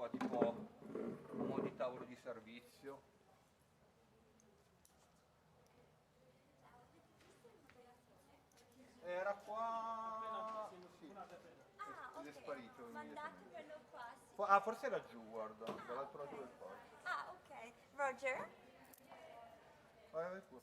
qua tipo a mo' di tavolo di servizio. Era qua, sì, Ah, ed è ok. sparito immediatamente. Mandatemelo qua, sì. Ah, forse era giù, guarda, dall'altro lato del parco. Ah, ok. Roger? Vai, vai pure.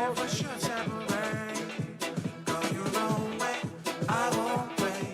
never should separate. Go your own way, I won't wait.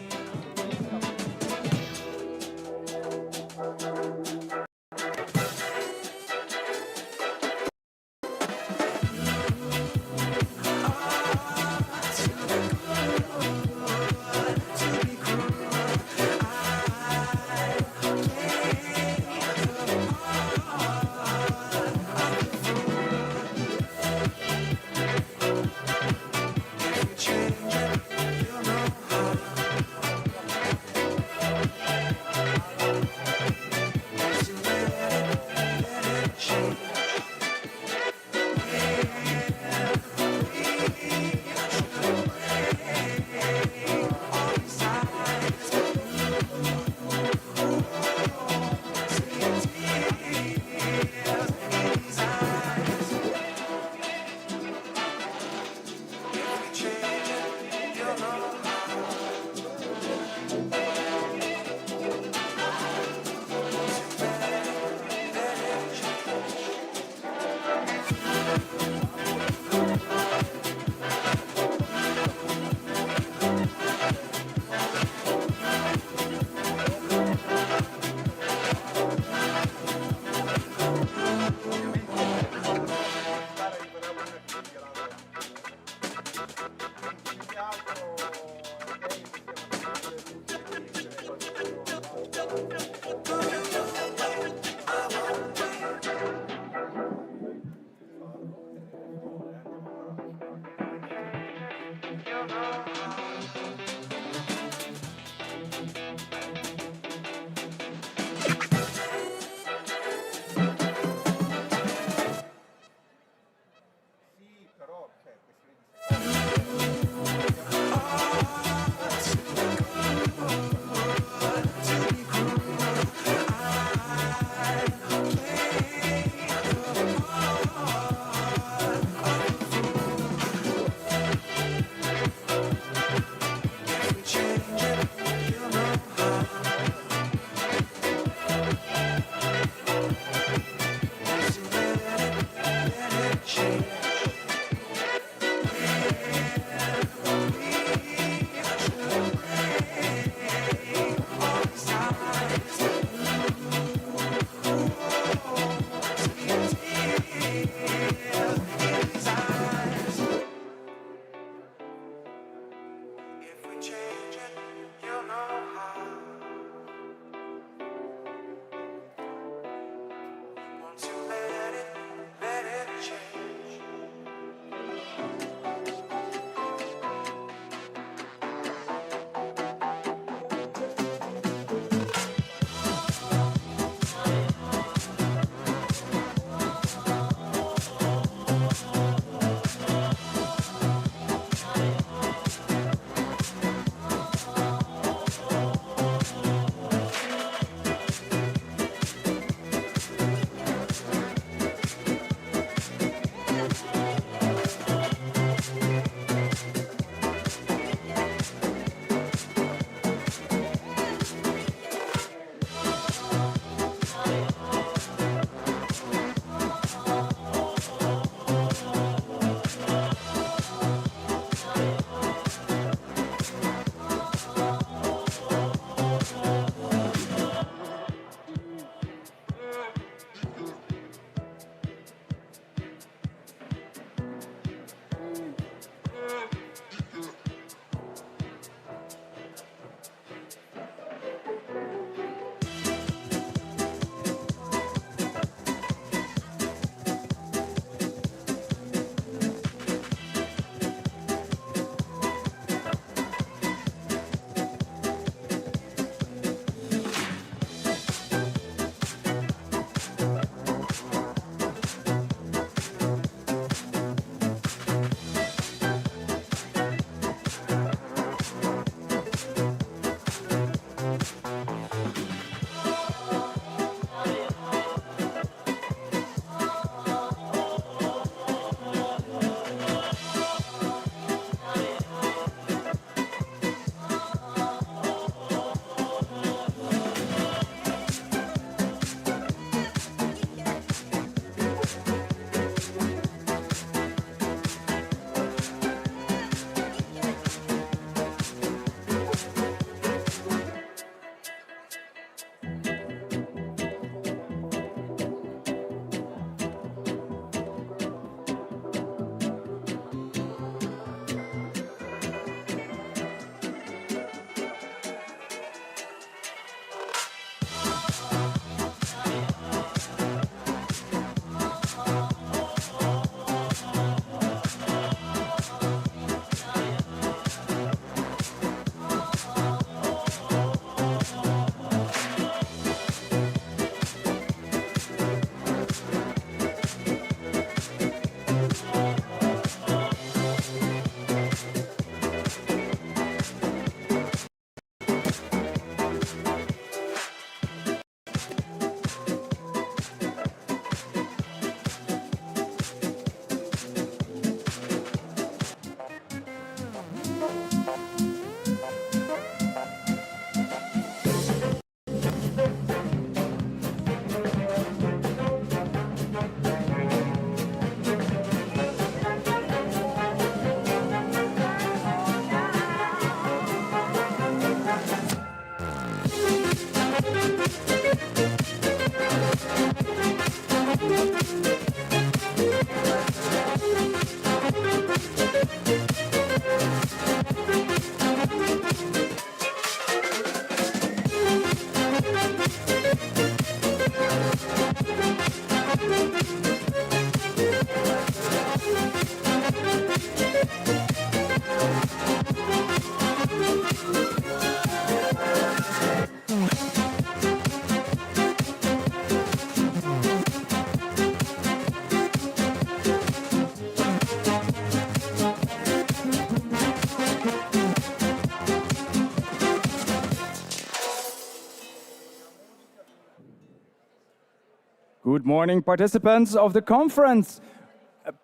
Good morning, participants of the conference.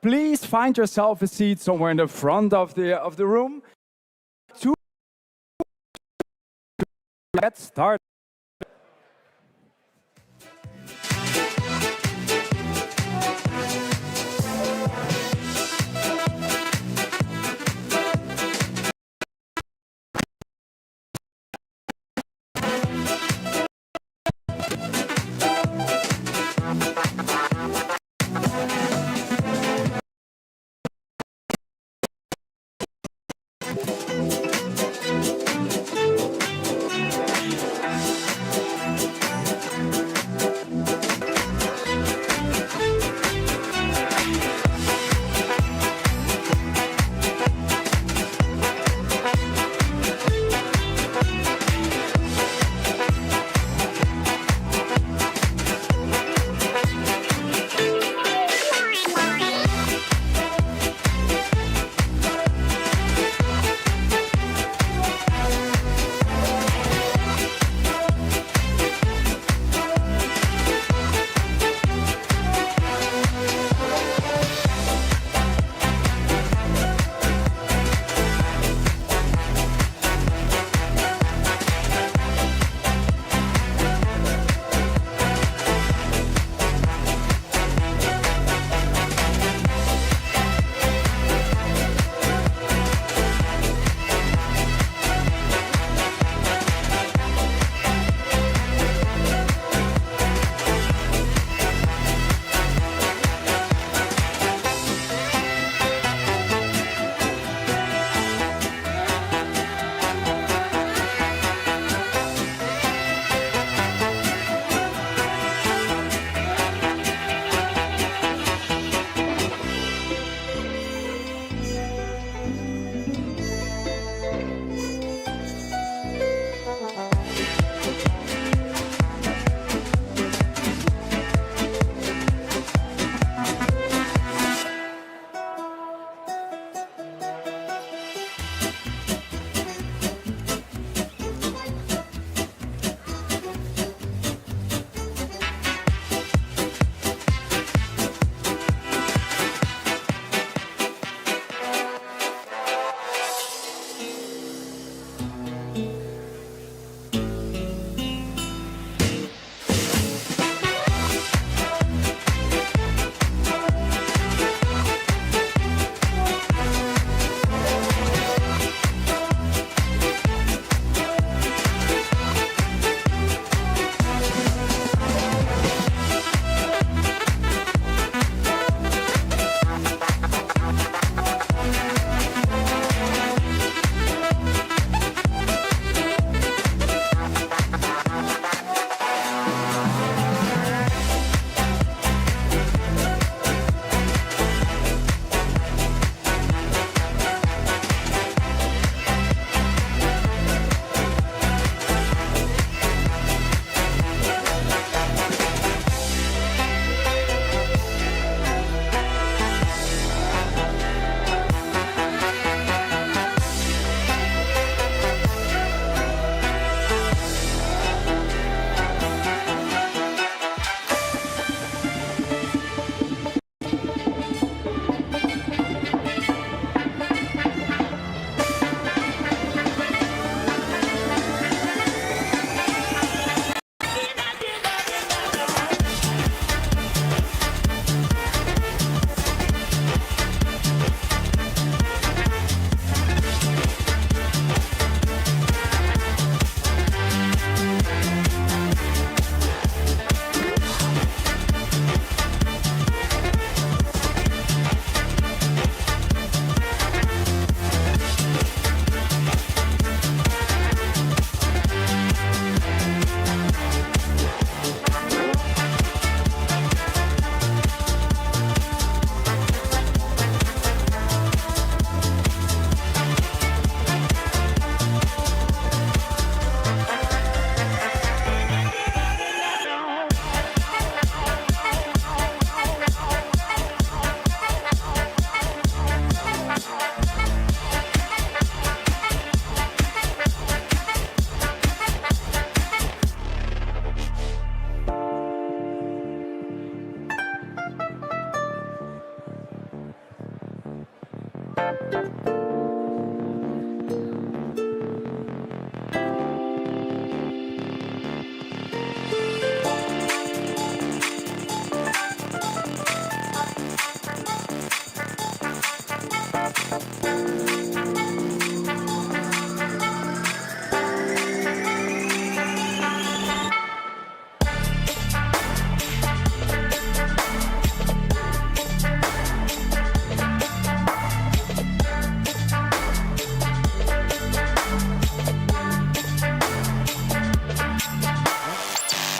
Please find yourself a seat somewhere in the front of the room. Let's start.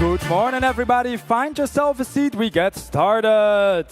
Good morning, everybody. Find yourself a seat. We get started.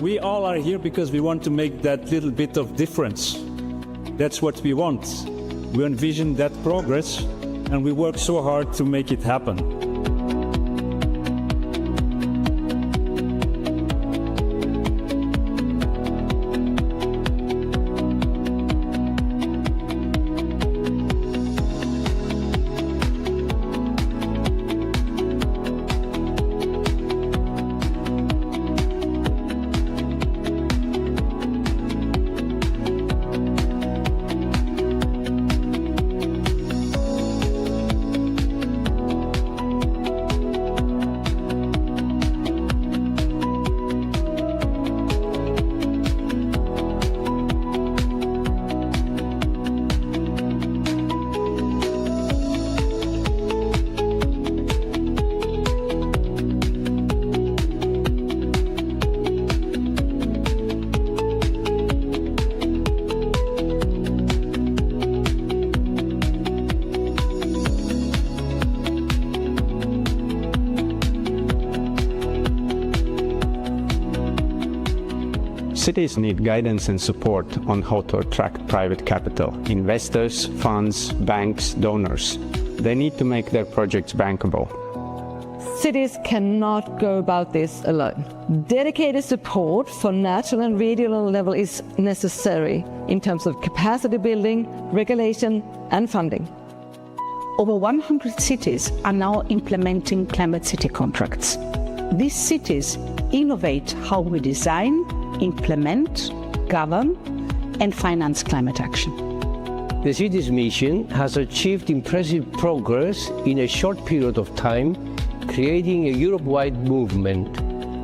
We all are here because we want to make that little bit of difference. That's what we want. We envision that progress, and we work so hard to make it happen. Cities need guidance and support on how to attract private capital, investors, funds, banks, donors. They need to make their projects bankable. Cities cannot go about this alone. Dedicated support for national and regional level is necessary in terms of capacity building, regulation and funding. Over 100 cities are now implementing climate city contracts. These cities innovate how we design, implement, govern, and finance climate action. The city's mission has achieved impressive progress in a short period of time, creating a Europe-wide movement.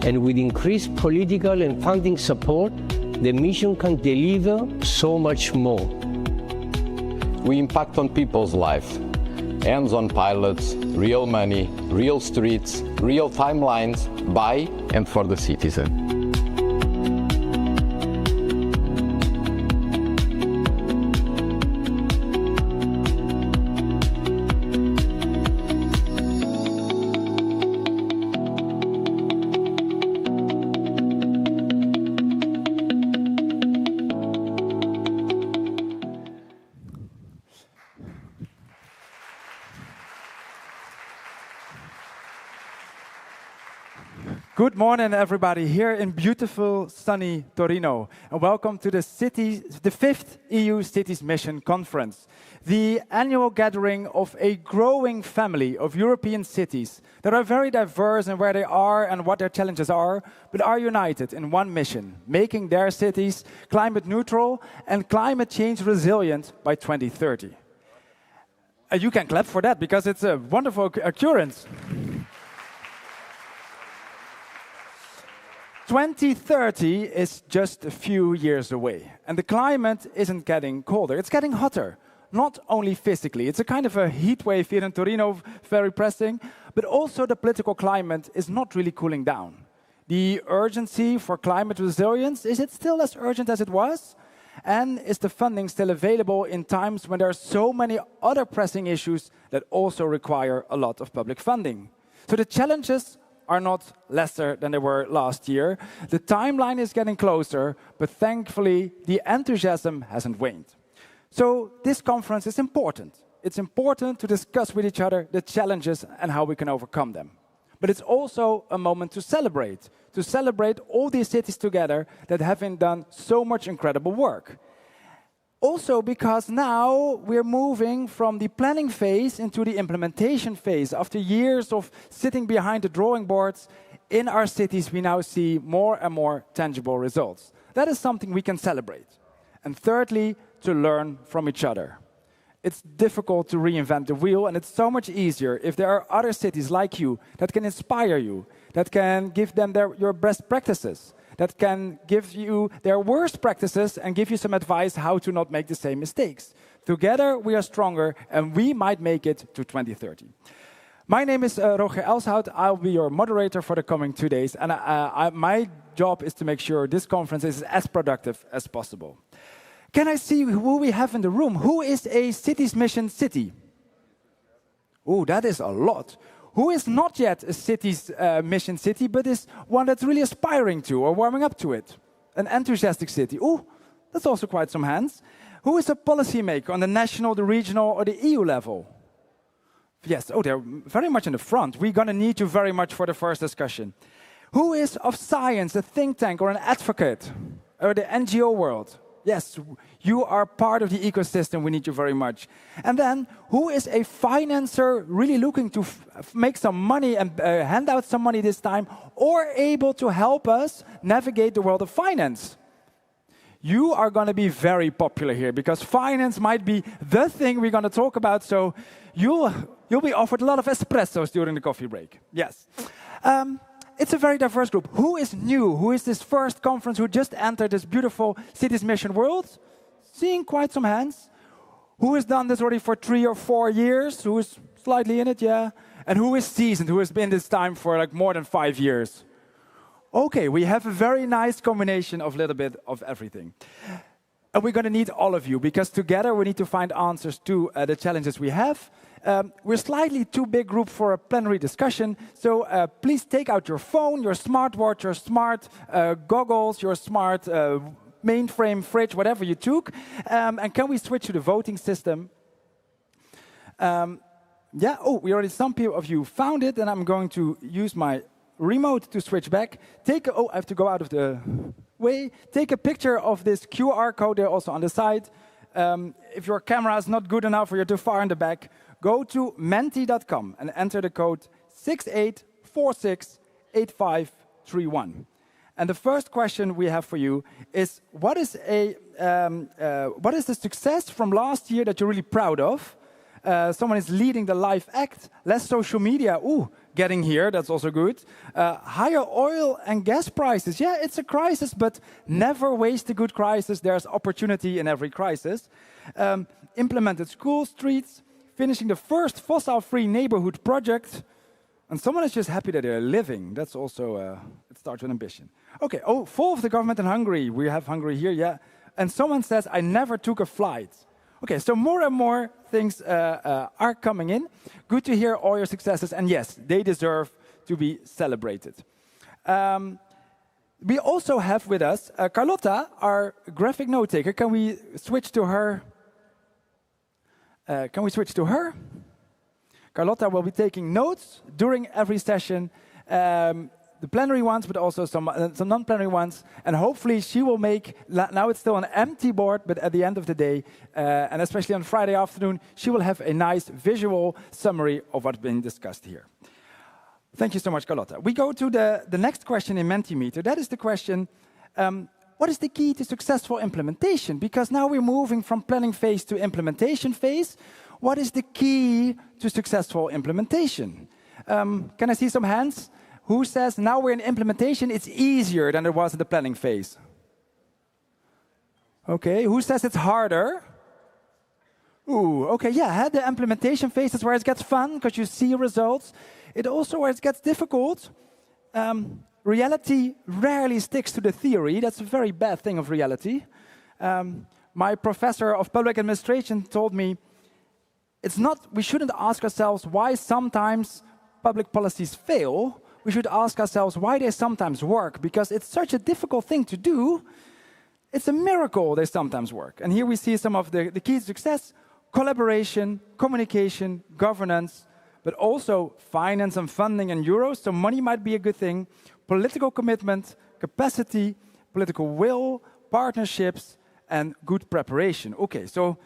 And with increased political and funding support, the mission can deliver so much more. We impact on people's life. Hands-on pilots, real money, real streets, real timelines, by and for the citizen. Good morning, everybody, here in beautiful, sunny Torino. And welcome to the 5th EU Cities Mission Conference, the annual gathering of a growing family of European cities that are very diverse in where they are and what their challenges are, but are united in one mission, making their cities climate neutral and climate change resilient by 2030. You can clap for that because it's a wonderful occurrence. 2030 is just a few years away, and the climate isn't getting colder, it's getting hotter. Not only physically, it's a kind of a heat wave here in Torino, very pressing, but also the political climate is not really cooling down. The urgency for climate resilience, is it still as urgent as it was? And is the funding still available in times when there are so many other pressing issues that also require a lot of public funding? So the challenges are not lesser than they were last year. The timeline is getting closer, but thankfully the enthusiasm hasn't waned. So this conference is important. It's important to discuss with each other the challenges and how we can overcome them. But it's also a moment to celebrate all these cities together that have done so much incredible work. Also because now we're moving from the planning phase into the implementation phase. After years of sitting behind the drawing boards, in our cities we now see more and more tangible results. That is something we can celebrate. And thirdly, to learn from each other. It's difficult to reinvent the wheel, and it's so much easier if there are other cities like you that can inspire you, that can give them your best practices, that can give you their worst practices and give you some advice how to not make the same mistakes. Together we are stronger and we might make it to 2030. My name is Roger Elshout. I'll be your moderator for the coming 2 days, and my job is to make sure this conference is as productive as possible. Can I see who we have in the room? Who is a Cities Mission city? Oh, that is a lot. Who is not yet a Cities Mission city, but is one that's really aspiring to or warming up to it? An enthusiastic city. Oh, that's also quite some hands. Who is a policymaker on the national, the regional, or the EU level? Yes, oh, they're very much in the front. We're going to need you very much for the first discussion. Who is of science, a think tank, or an advocate, or the NGO world? Yes, you are part of the ecosystem, we need you very much. And then, who is a financer really looking to make some money and hand out some money this time, or able to help us navigate the world of finance? You are going to be very popular here, because finance might be the thing we're going to talk about, so you'll be offered a lot of espressos during the coffee break. Yes. It's a very diverse group. Who is new? Who is this first conference who just entered this beautiful Cities Mission world? Seeing quite some hands. Who has done this already for 3 or 4 years? Who is slightly in it, yeah? And who is seasoned? Who has been this time for like more than 5 years? Okay, we have a very nice combination of a little bit of everything. And we're going to need all of you, because together we need to find answers to the challenges we have. We're slightly too big group for a plenary discussion, so please take out your phone, your smartwatch, your smart goggles, your smart mainframe fridge, whatever you took. And can we switch to the voting system? Yeah, oh, some of you found it, and I'm going to use my remote to switch back. I have to go out of the way. Take a picture of this QR code there also on the side. If your camera is not good enough or you're too far in the back, go to menti.com and enter the code 68468531. And the first question we have for you is, what is the success from last year that you're really proud of? Someone is leading the live act, less social media, getting here, that's also good. Higher oil and gas prices, yeah, it's a crisis, but never waste a good crisis, there's opportunity in every crisis. Implemented school streets, finishing the first fossil-free neighborhood project, and someone is just happy that they're living. That's also, it starts with ambition. Okay, fall of the government in Hungary. We have Hungary here, yeah. And someone says, I never took a flight. Okay, so more and more things are coming in. Good to hear all your successes, and yes, they deserve to be celebrated. We also have with us Carlotta, our graphic note taker. Can we switch to her? Carlotta will be taking notes during every session. the plenary ones, but also some non-plenary ones. And hopefully she will make, now it's still an empty board, but at the end of the day, and especially on Friday afternoon, she will have a nice visual summary of what's been discussed here. Thank you so much, Carlotta. We go to the next question in Mentimeter. That is the question, what is the key to successful implementation? Because now we're moving from planning phase to implementation phase. What is the key to successful implementation? Can I see some hands? Who says now we're in implementation, it's easier than it was in the planning phase? Okay, who says it's harder? Ooh, okay, yeah, the implementation phase is where it gets fun because you see results. It also where it gets difficult. Reality rarely sticks to the theory. That's a very bad thing of reality. My professor of public administration told me, we shouldn't ask ourselves why sometimes public policies fail. We should ask ourselves why they sometimes work, because it's such a difficult thing to do. It's a miracle they sometimes work. And here we see some of the keys to success: collaboration, communication, governance, but also finance and funding in euros. So money might be a good thing. Political commitment, capacity, political will, partnerships, and good preparation. Okay, so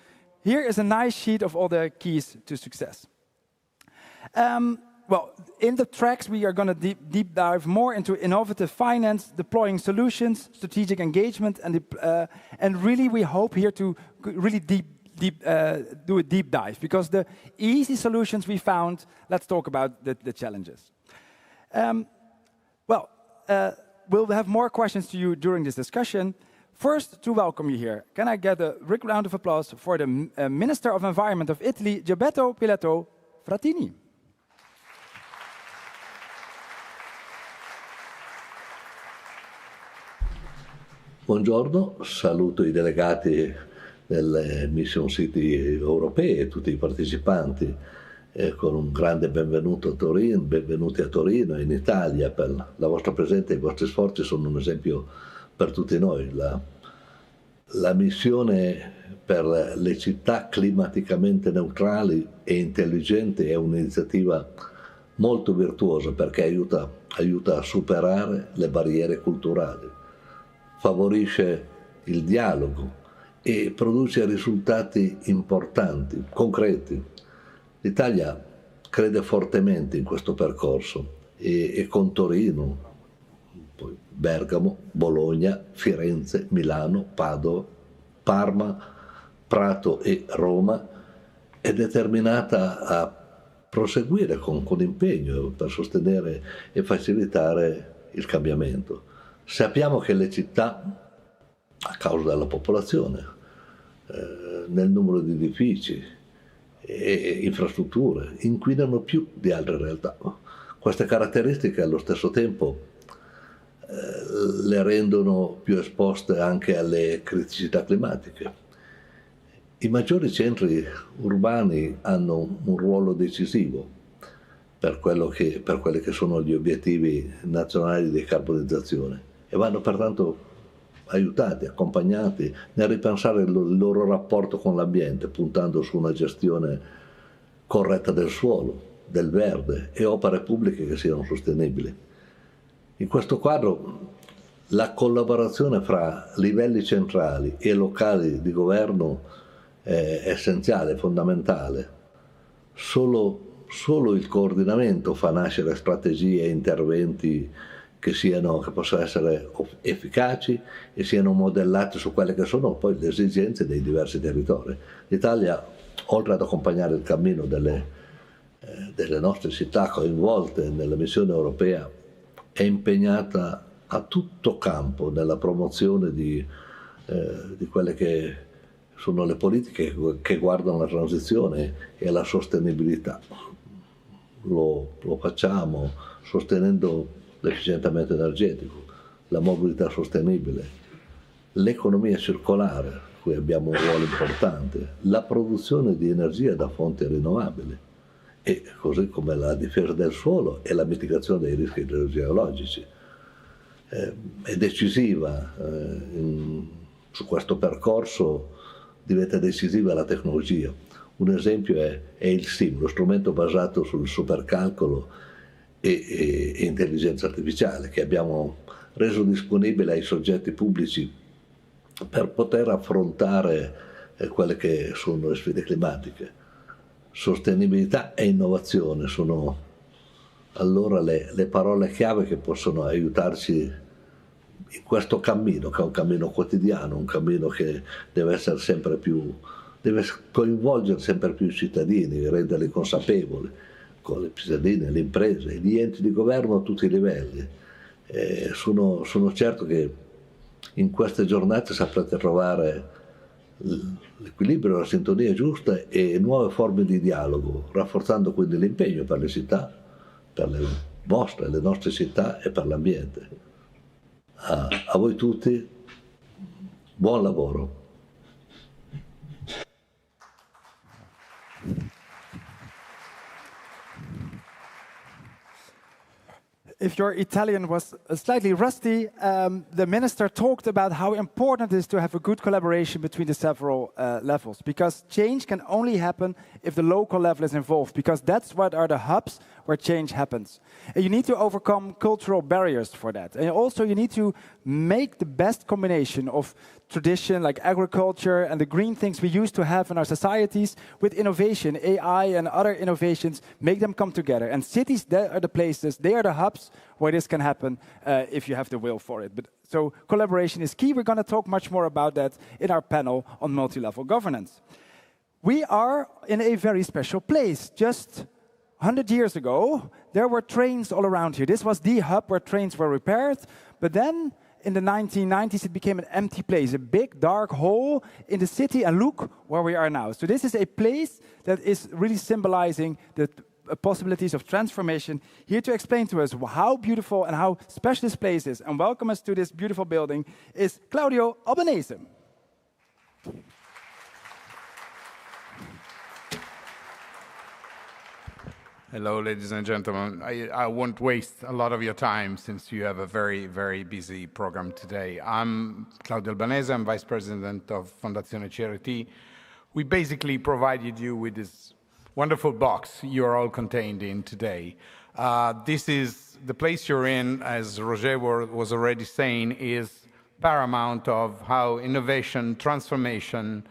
here is a nice sheet of all the keys to success. Well, in the tracks, we are going to deep dive more into innovative finance, deploying solutions, strategic engagement, and really we hope here to really do a deep dive, because the easy solutions we found, let's talk about the challenges. We'll have more questions to you during this discussion. First, to welcome you here, can I get a big round of applause for the Minister of Environment of Italy, Gilberto Piletto Frattini. Buongiorno, saluto i delegati delle Mission City europee e tutti i partecipanti con un grande benvenuti a Torino e in Italia. Per la vostra presenza e i vostri sforzi sono un esempio per tutti noi. La missione per le città climaticamente neutrali e intelligenti è un'iniziativa molto virtuosa perché aiuta a superare le barriere culturali, favorisce il dialogo e produce risultati importanti, concreti. L'Italia crede fortemente in questo percorso e con Torino, poi Bergamo, Bologna, Firenze, Milano, Padova, Parma, Prato e Roma è determinata a proseguire con impegno per sostenere e facilitare il cambiamento. Sappiamo che le città, a causa della popolazione, nel numero di edifici e infrastrutture, inquinano più di altre realtà. Queste caratteristiche allo stesso tempo le rendono più esposte anche alle criticità climatiche. I maggiori centri urbani hanno un ruolo decisivo per quelli che sono gli obiettivi nazionali di decarbonizzazione e vanno pertanto aiutati, accompagnati nel ripensare il loro rapporto con l'ambiente, puntando su una gestione corretta del suolo, del verde e opere pubbliche che siano sostenibili. In questo quadro la collaborazione fra livelli centrali e locali di governo è essenziale, fondamentale. Solo il coordinamento fa nascere strategie e interventi che possono essere efficaci e siano modellati su quelle che sono poi le esigenze dei diversi territori. L'Italia, oltre ad accompagnare il cammino delle nostre città coinvolte nella missione europea, è impegnata a tutto campo nella promozione di quelle che sono le politiche che guardano la transizione e la sostenibilità. Lo facciamo sostenendo l'efficientamento energetico, la mobilità sostenibile, l'economia circolare, in cui abbiamo un ruolo importante, la produzione di energia da fonti rinnovabili, e così come la difesa del suolo e la mitigazione dei rischi idrogeologici. È decisiva, su questo percorso diventa decisiva la tecnologia. Un esempio è il SIM, lo strumento basato sul supercalcolo e intelligenza artificiale, che abbiamo reso disponibile ai soggetti pubblici per poter affrontare quelle che sono le sfide climatiche. Sostenibilità e innovazione sono allora le parole chiave che possono aiutarci in questo cammino, che è un cammino quotidiano, un cammino che deve essere sempre più, deve coinvolgere sempre più i cittadini, renderli consapevoli, con le cittadine, le imprese, gli enti di governo a tutti i livelli. Sono certo che in queste giornate saprete trovare l'equilibrio, la sintonia giusta e nuove forme di dialogo, rafforzando quindi l'impegno per le città, per le nostre città e per l'ambiente. A voi tutti, buon lavoro. If your Italian was slightly rusty, the minister talked about how important it is to have a good collaboration between the several levels, because change can only happen if the local level is involved, because that's what are the hubs where change happens. And you need to overcome cultural barriers for that. And also you need to make the best combination of tradition like agriculture and the green things we used to have in our societies with innovation, AI and other innovations, make them come together. And cities, they are the places, they are the hubs where this can happen if you have the will for it. But so collaboration is key. We're going to talk much more about that in our panel on multi-level governance. We are in a very special place. Just 100 years ago, there were trains all around here. This was the hub where trains were repaired. But then in the 1990s, it became an empty place, a big dark hole in the city, and look where we are now. So this is a place that is really symbolizing the possibilities of transformation. Here to explain to us how beautiful and how special this place is, and welcome us to this beautiful building, is Claudio Albanese. Hello, ladies and gentlemen. I won't waste a lot of your time since you have a very, very busy program today. I'm Claudio Albanese. I'm Vice President of Fondazione CEST. We basically provided you with this wonderful box you're all contained in today. This is the place you're in, as Roger was already saying, is paramount of how innovation, transformation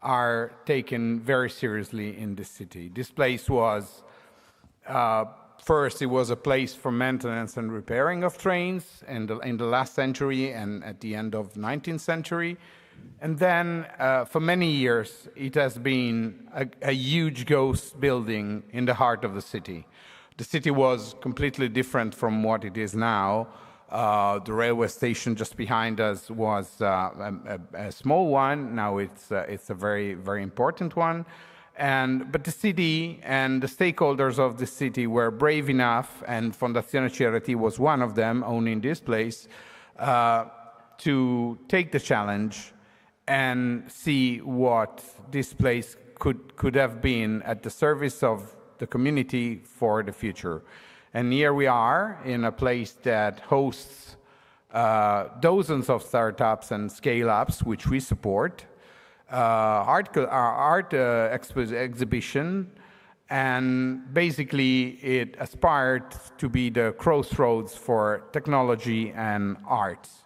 are taken very seriously in this city. This place was first, it was a place for maintenance and repairing of trains in the last century and at the end of 19th century. And then, for many years, it has been a huge ghost building in the heart of the city. The city was completely different from what it is now. The railway station just behind us was a small one. Now it's a very, very important one. But the city and the stakeholders of the city were brave enough, and Fondazione CEST was one of them, owning this place, to take the challenge and see what this place could have been at the service of the community for the future. And here we are in a place that hosts dozens of startups and scale-ups, which we support. Art exhibition, and basically it aspired to be the crossroads for technology and arts.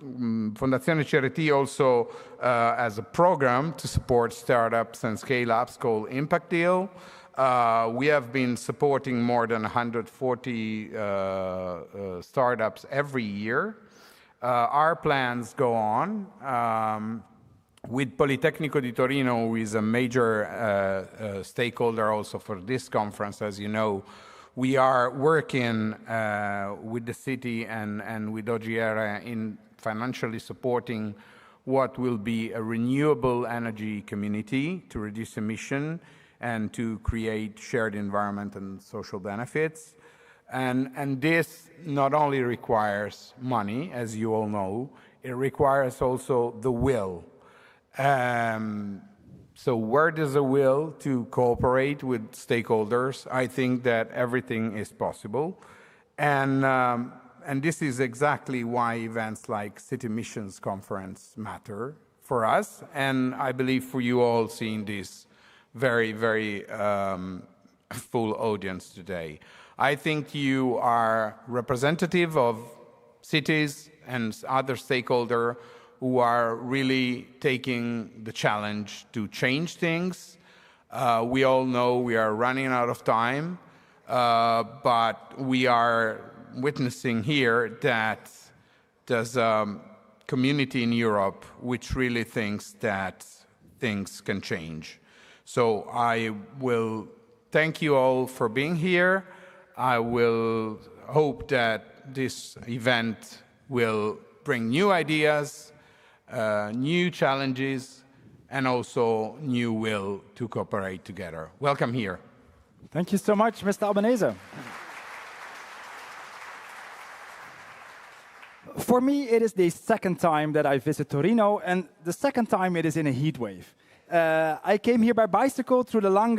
Fondazione CEST also has a program to support startups and scale-ups called Impact Deal. We have been supporting more than 140 startups every year. Our plans go on with Politecnico di Torino, who is a major stakeholder also for this conference. As you know, we are working with the city and with OGR in financially supporting what will be a renewable energy community to reduce emission and to create shared environment and social benefits. And this not only requires money, as you all know, it requires also the will. So where does the will to cooperate with stakeholders? I think that everything is possible. And this is exactly why events like City Missions Conference matter for us, and I believe for you all seeing this very, very full audience today. I think you are representative of cities and other stakeholders who are really taking the challenge to change things. We all know we are running out of time, but we are witnessing here that there's a community in Europe which really thinks that things can change. So I will thank you all for being here. I will hope that this event will bring new ideas, new challenges, and also new will to cooperate together. Welcome here. Thank you so much, Mr. Albanese. For me, it is the second time that I visit Torino, and the second time it is in a heat wave. I came here by bicycle through the Lange.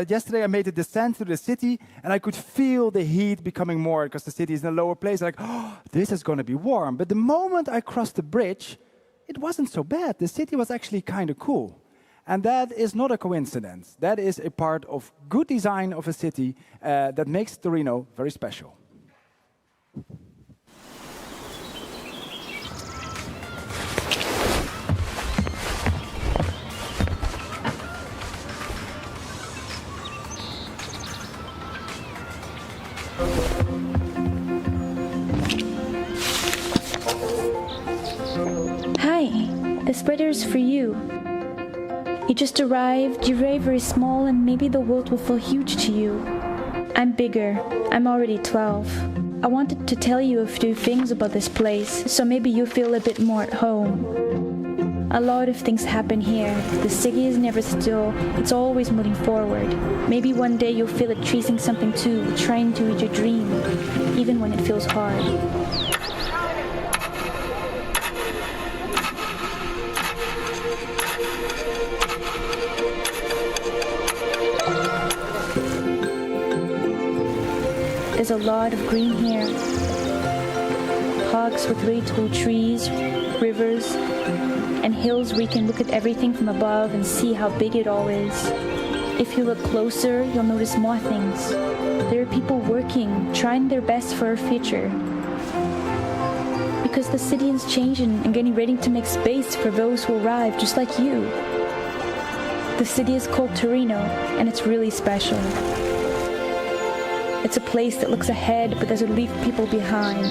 Yesterday I made a descent through the city, and I could feel the heat becoming more because the city is in a lower place. Like, oh, this is going to be warm. But the moment I crossed the bridge, it wasn't so bad. The city was actually kind of cool. And that is not a coincidence. That is a part of good design of a city that makes Torino very special. Hi, this spreader is for you. You just arrived, you're very, very small, and maybe the world will feel huge to you. I'm bigger. I'm already 12. I wanted to tell you a few things about this place, so maybe you feel a bit more at home. A lot of things happen here. The city is never still. It's always moving forward. Maybe one day you'll feel it chasing something too, trying to reach your dream, even when it feels hard. There's a lot of green here. Parks with really tall trees, rivers, and hills where you can look at everything from above and see how big it all is. If you look closer, you'll notice more things. There are people working, trying their best for our future. Because the city is changing and getting ready to make space for those who arrive just like you. The city is called Torino, and it's really special. It's a place that looks ahead but doesn't leave people behind.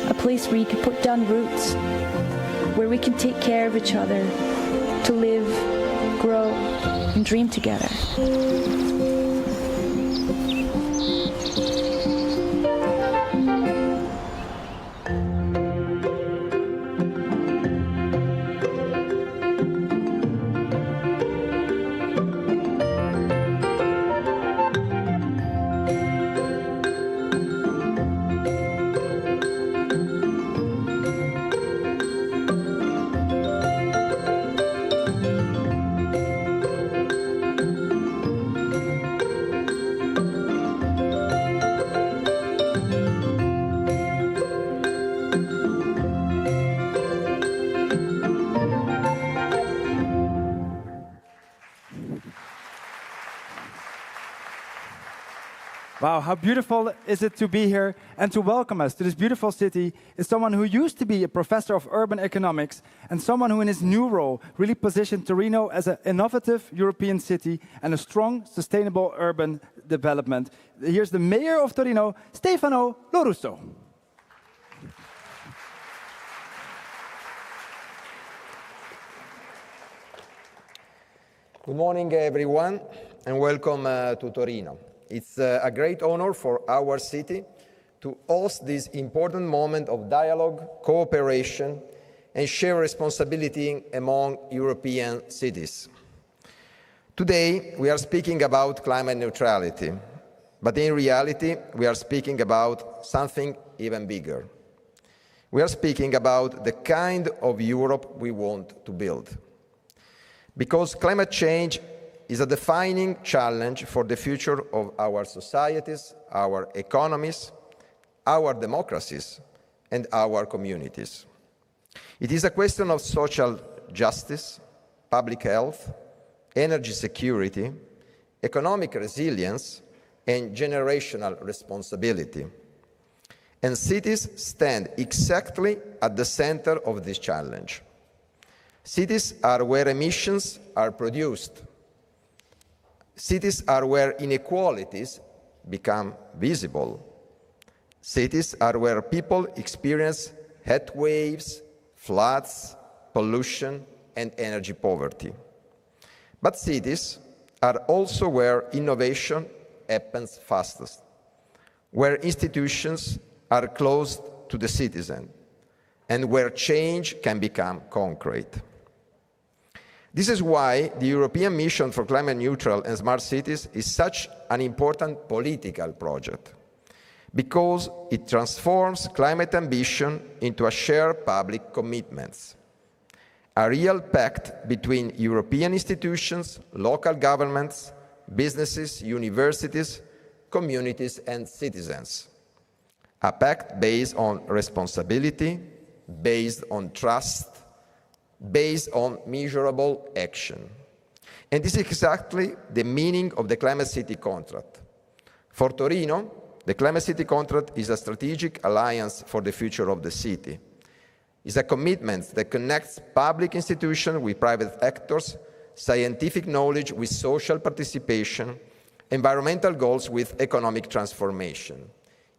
A place where you can put down roots, where we can take care of each other, to live, grow, and dream together. Wow, how beautiful is it to be here and to welcome us to this beautiful city is someone who used to be a professor of urban economics and someone who in his new role really positioned Torino as an innovative European city and a strong, sustainable urban development. Here's the mayor of Torino, Stefano Lorusso. Good morning, everyone, and welcome to Torino. It's a great honor for our city to host this important moment of dialogue, cooperation, and shared responsibility among European cities. Today, we are speaking about climate neutrality, but in reality, we are speaking about something even bigger. We are speaking about the kind of Europe we want to build. Because climate change is a defining challenge for the future of our societies, our economies, our democracies, and our communities. It is a question of social justice, public health, energy security, economic resilience, and generational responsibility. And cities stand exactly at the center of this challenge. Cities are where emissions are produced. Cities are where inequalities become visible. Cities are where people experience heat waves, floods, pollution, and energy poverty. But cities are also where innovation happens fastest, where institutions are close to the citizen, and where change can become concrete. This is why the European Mission for Climate Neutral and Smart Cities is such an important political project, because it transforms climate ambition into a shared public commitment, a real pact between European institutions, local governments, businesses, universities, communities, and citizens. A pact based on responsibility, based on trust, based on measurable action. And this is exactly the meaning of the Climate City Contract. For Torino, the Climate City Contract is a strategic alliance for the future of the city. It's a commitment that connects public institutions with private actors, scientific knowledge with social participation, environmental goals with economic transformation.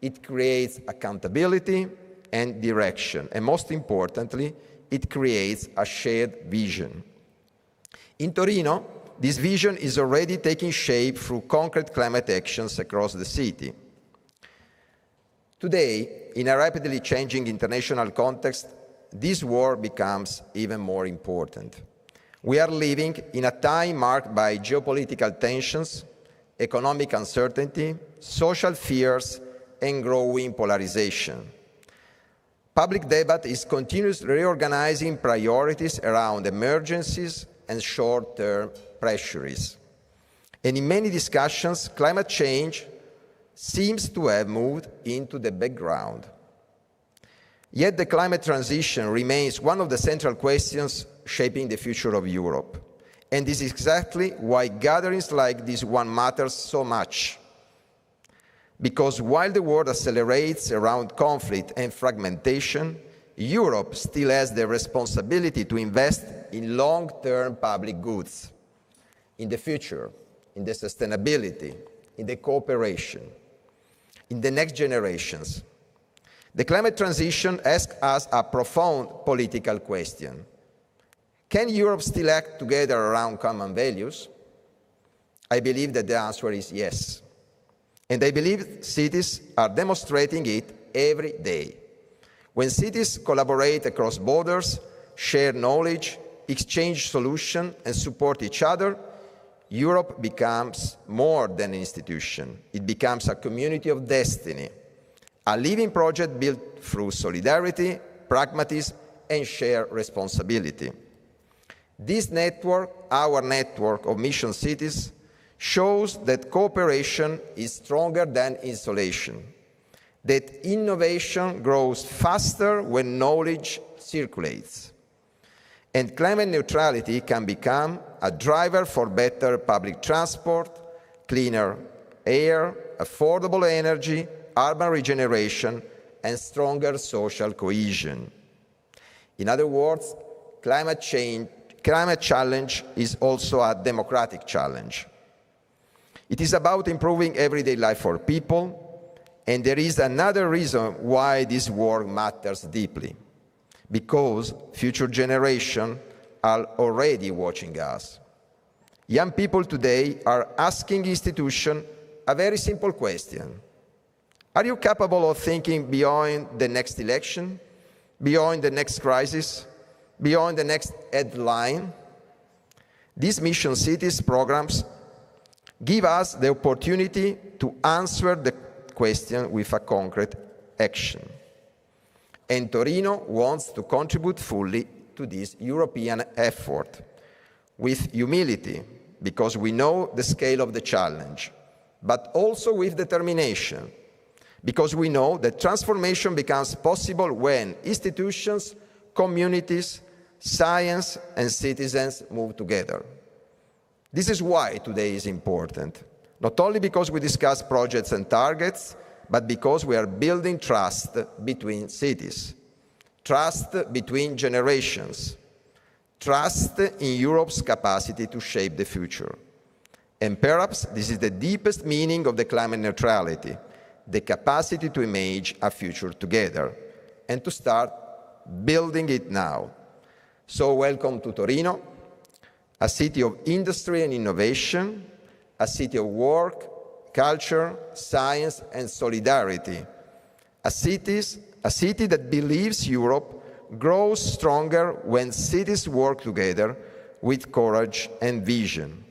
It creates accountability and direction, and most importantly, it creates a shared vision. In Torino, this vision is already taking shape through concrete climate actions across the city. Today, in a rapidly changing international context, this war becomes even more important. We are living in a time marked by geopolitical tensions, economic uncertainty, social fears, and growing polarization. Public debate is continuously reorganizing priorities around emergencies and short-term pressures. And in many discussions, climate change seems to have moved into the background. Yet the climate transition remains one of the central questions shaping the future of Europe. And this is exactly why gatherings like this one matters so much. Because while the world accelerates around conflict and fragmentation, Europe still has the responsibility to invest in long-term public goods, in the future, in the sustainability, in the cooperation, in the next generations. The climate transition asks us a profound political question. Can Europe still act together around common values? I believe that the answer is yes. And I believe cities are demonstrating it every day. When cities collaborate across borders, share knowledge, exchange solutions, and support each other, Europe becomes more than an institution. It becomes a community of destiny, a living project built through solidarity, pragmatism, and shared responsibility. This network, our network of mission cities, shows that cooperation is stronger than isolation, that innovation grows faster when knowledge circulates, and climate neutrality can become a driver for better public transport, cleaner air, affordable energy, urban regeneration, and stronger social cohesion. In other words, climate challenge is also a democratic challenge. It is about improving everyday life for people, and there is another reason why this work matters deeply. Because future generations are already watching us. Young people today are asking institutions a very simple question. Are you capable of thinking beyond the next election, beyond the next crisis, beyond the next headline? These Mission Cities programs give us the opportunity to answer the question with a concrete action. And Torino wants to contribute fully to this European effort, with humility, because we know the scale of the challenge, but also with determination, because we know that transformation becomes possible when institutions, communities, science, and citizens move together. This is why today is important, not only because we discuss projects and targets, but because we are building trust between cities, trust between generations, trust in Europe's capacity to shape the future. And perhaps this is the deepest meaning of the climate neutrality, the capacity to imagine a future together and to start building it now. So welcome to Torino, a city of industry and innovation, a city of work, culture, science, and solidarity, a city that believes Europe grows stronger when cities work together with courage and vision.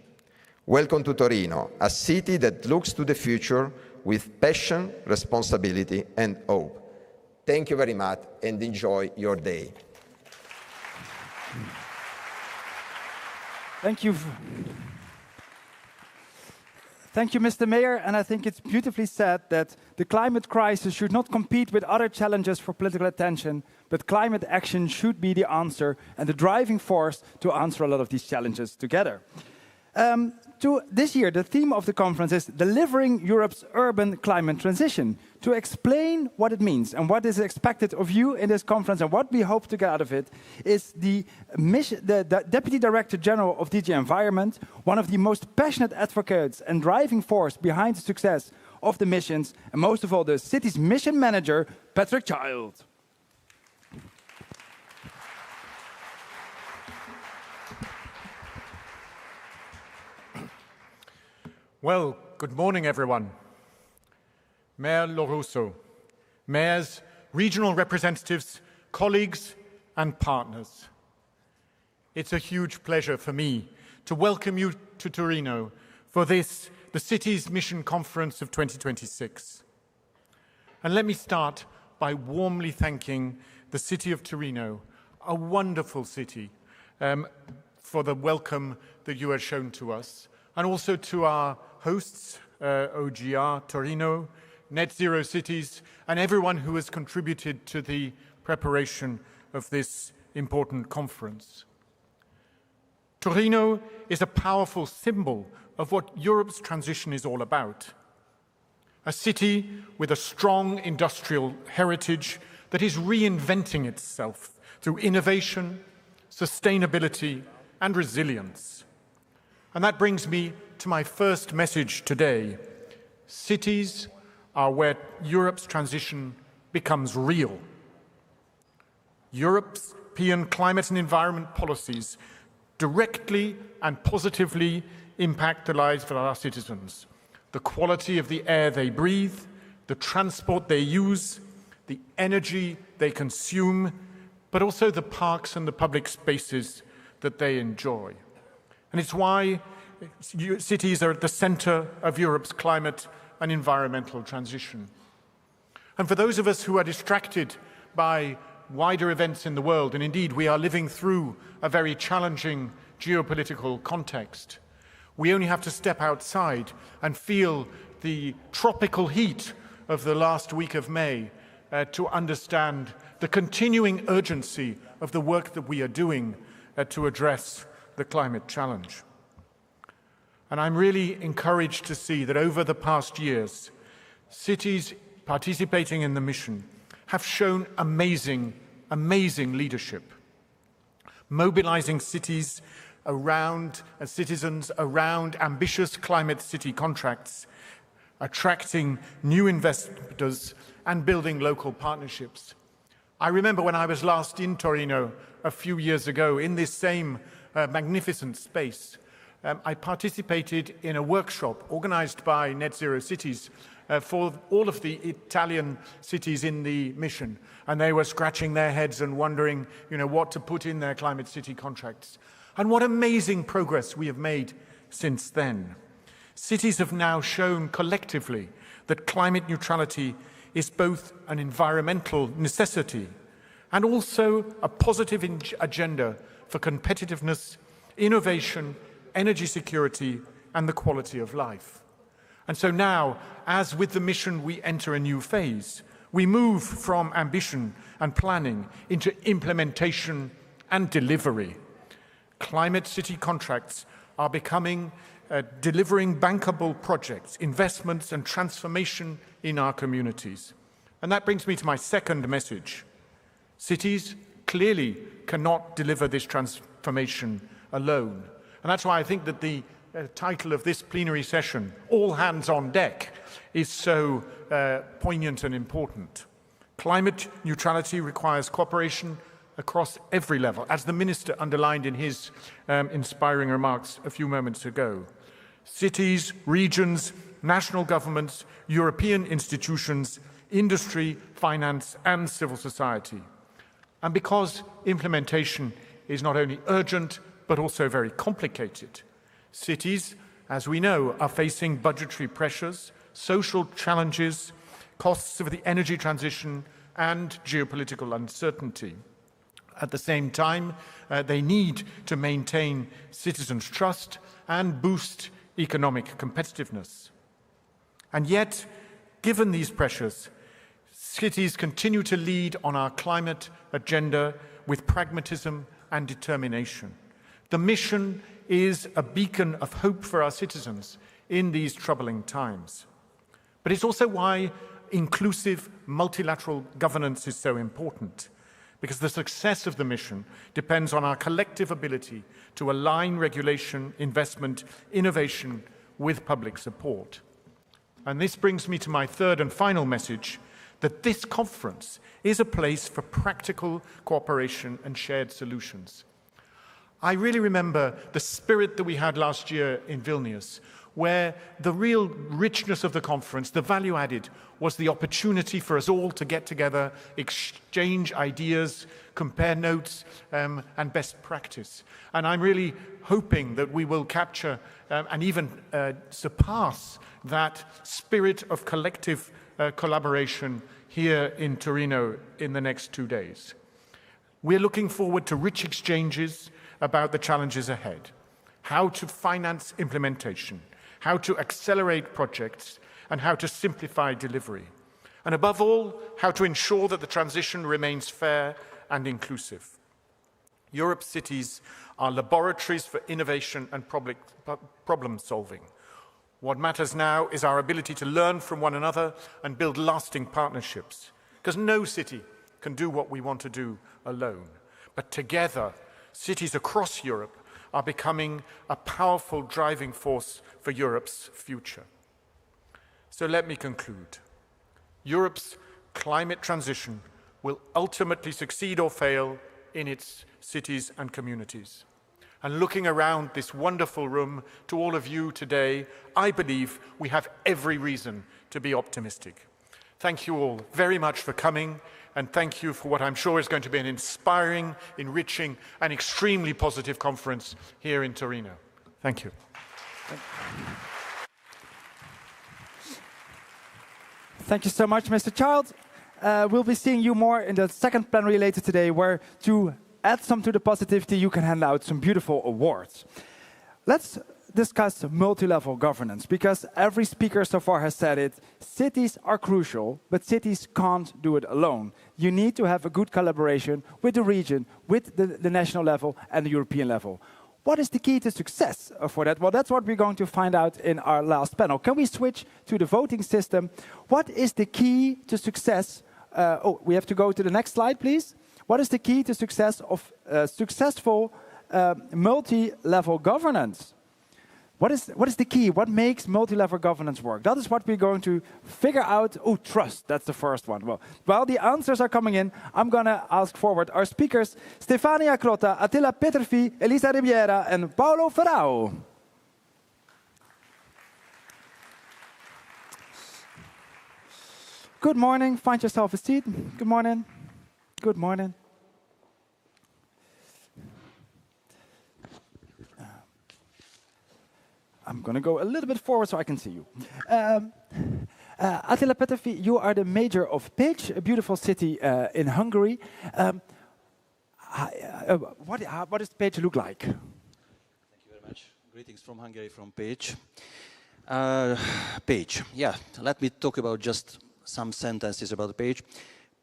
Welcome to Torino, a city that looks to the future with passion, responsibility, and hope. Thank you very much and enjoy your day. Thank you. Thank you, Mr. Mayor. And I think it's beautifully said that the climate crisis should not compete with other challenges for political attention, but climate action should be the answer and the driving force to answer a lot of these challenges together. This year, the theme of the conference is Delivering Europe's Urban Climate Transition. To explain what it means and what is expected of you in this conference and what we hope to get out of it is the Deputy Director General of DG Environment, one of the most passionate advocates and driving force behind the success of the missions, and most of all, the city's mission manager, Patrick Child. Well, good morning, everyone. Mayor Lorusso, mayors, regional representatives, colleagues, and partners. It's a huge pleasure for me to welcome you to Torino for this, the city's mission conference of 2026. And let me start by warmly thanking the city of Torino, a wonderful city, for the welcome that you have shown to us, and also to our hosts, OGR, Torino, NetZeroCities, and everyone who has contributed to the preparation of this important conference. Torino is a powerful symbol of what Europe's transition is all about. A city with a strong industrial heritage that is reinventing itself through innovation, sustainability, and resilience. And that brings me to my first message today. Cities are where Europe's transition becomes real. European climate and environment policies directly and positively impact the lives of our citizens, the quality of the air they breathe, the transport they use, the energy they consume, but also the parks and the public spaces that they enjoy. And it's why cities are at the center of Europe's climate and environmental transition. And for those of us who are distracted by wider events in the world, and indeed we are living through a very challenging geopolitical context, we only have to step outside and feel the tropical heat of the last week of May to understand the continuing urgency of the work that we are doing to address the climate challenge. And I'm really encouraged to see that over the past years, cities participating in the mission have shown amazing leadership, mobilizing cities around and citizens around ambitious climate city contracts, attracting new investors and building local partnerships. I remember when I was last in Torino a few years ago in this same magnificent space, I participated in a workshop organized by NetZeroCities for all of the Italian cities in the mission. And they were scratching their heads and wondering, what to put in their climate city contracts. And what amazing progress we have made since then. Cities have now shown collectively that climate neutrality is both an environmental necessity and also a positive agenda for competitiveness, innovation, energy security, and the quality of life. And so now, as with the mission, we enter a new phase. We move from ambition and planning into implementation and delivery. Climate city contracts are becoming delivering bankable projects, investments and transformation in our communities. And that brings me to my second message. Cities clearly cannot deliver this transformation alone. And that's why I think that the title of this plenary session, All Hands on Deck, is so poignant and important. Climate neutrality requires cooperation across every level, as the Minister underlined in his inspiring remarks a few moments ago. Cities, regions, national governments, European institutions, industry, finance, and civil society. And because implementation is not only urgent, but also very complicated, cities, as we know, are facing budgetary pressures, social challenges, costs of the energy transition, and geopolitical uncertainty. At the same time, they need to maintain citizens' trust and boost economic competitiveness. And yet, given these pressures, cities continue to lead on our climate agenda with pragmatism and determination. The mission is a beacon of hope for our citizens in these troubling times. But it's also why inclusive multilateral governance is so important, because the success of the mission depends on our collective ability to align regulation, investment, innovation with public support. And this brings me to my third and final message, that this conference is a place for practical cooperation and shared solutions. I really remember the spirit that we had last year in Vilnius, where the real richness of the conference, the value added, was the opportunity for us all to get together, exchange ideas, compare notes, and best practice. And I'm really hoping that we will capture and even surpass that spirit of collective collaboration here in Torino in the next 2 days. We're looking forward to rich exchanges about the challenges ahead, how to finance implementation, how to accelerate projects, and how to simplify delivery. And above all, how to ensure that the transition remains fair and inclusive. Europe's cities are laboratories for innovation and problem solving. What matters now is our ability to learn from one another and build lasting partnerships, because no city can do what we want to do alone. But together, cities across Europe are becoming a powerful driving force for Europe's future. So let me conclude. Europe's climate transition will ultimately succeed or fail in its cities and communities. And looking around this wonderful room to all of you today, I believe we have every reason to be optimistic. Thank you all very much for coming, and thank you for what I'm sure is going to be an inspiring, enriching, and extremely positive conference here in Torino. Thank you. Thank you so much, Mr. Child. We'll be seeing you more in the second plenary later today, where to add some to the positivity, you can hand out some beautiful awards. Let's discuss multi-level governance, because every speaker so far has said it. Cities are crucial, but cities can't do it alone. You need to have a good collaboration with the region, with the national level and the European level. What is the key to success for that? Well, that's what we're going to find out in our last panel. Can we switch to the voting system? What is the key to success? We have to go to the next slide, please. What is the key to success of successful multi-level governance? What is the key? What makes multi-level governance work? That is what we're going to figure out. Oh, trust, that's the first one. Well, while the answers are coming in, I'm going to ask forward our speakers, Stefania Crotta, Attila Peterfi, Elisa Riviera, and Paolo Ferrao. Good morning, find yourself a seat. Good morning. Good morning. I'm going to go a little bit forward so I can see you. Attila Peterfi, you are the mayor of Pécs, a beautiful city in Hungary. What does Pécs look like? Thank you very much. Greetings from Hungary, from Pécs. Pécs, yeah, let me talk about just some sentences about Pécs.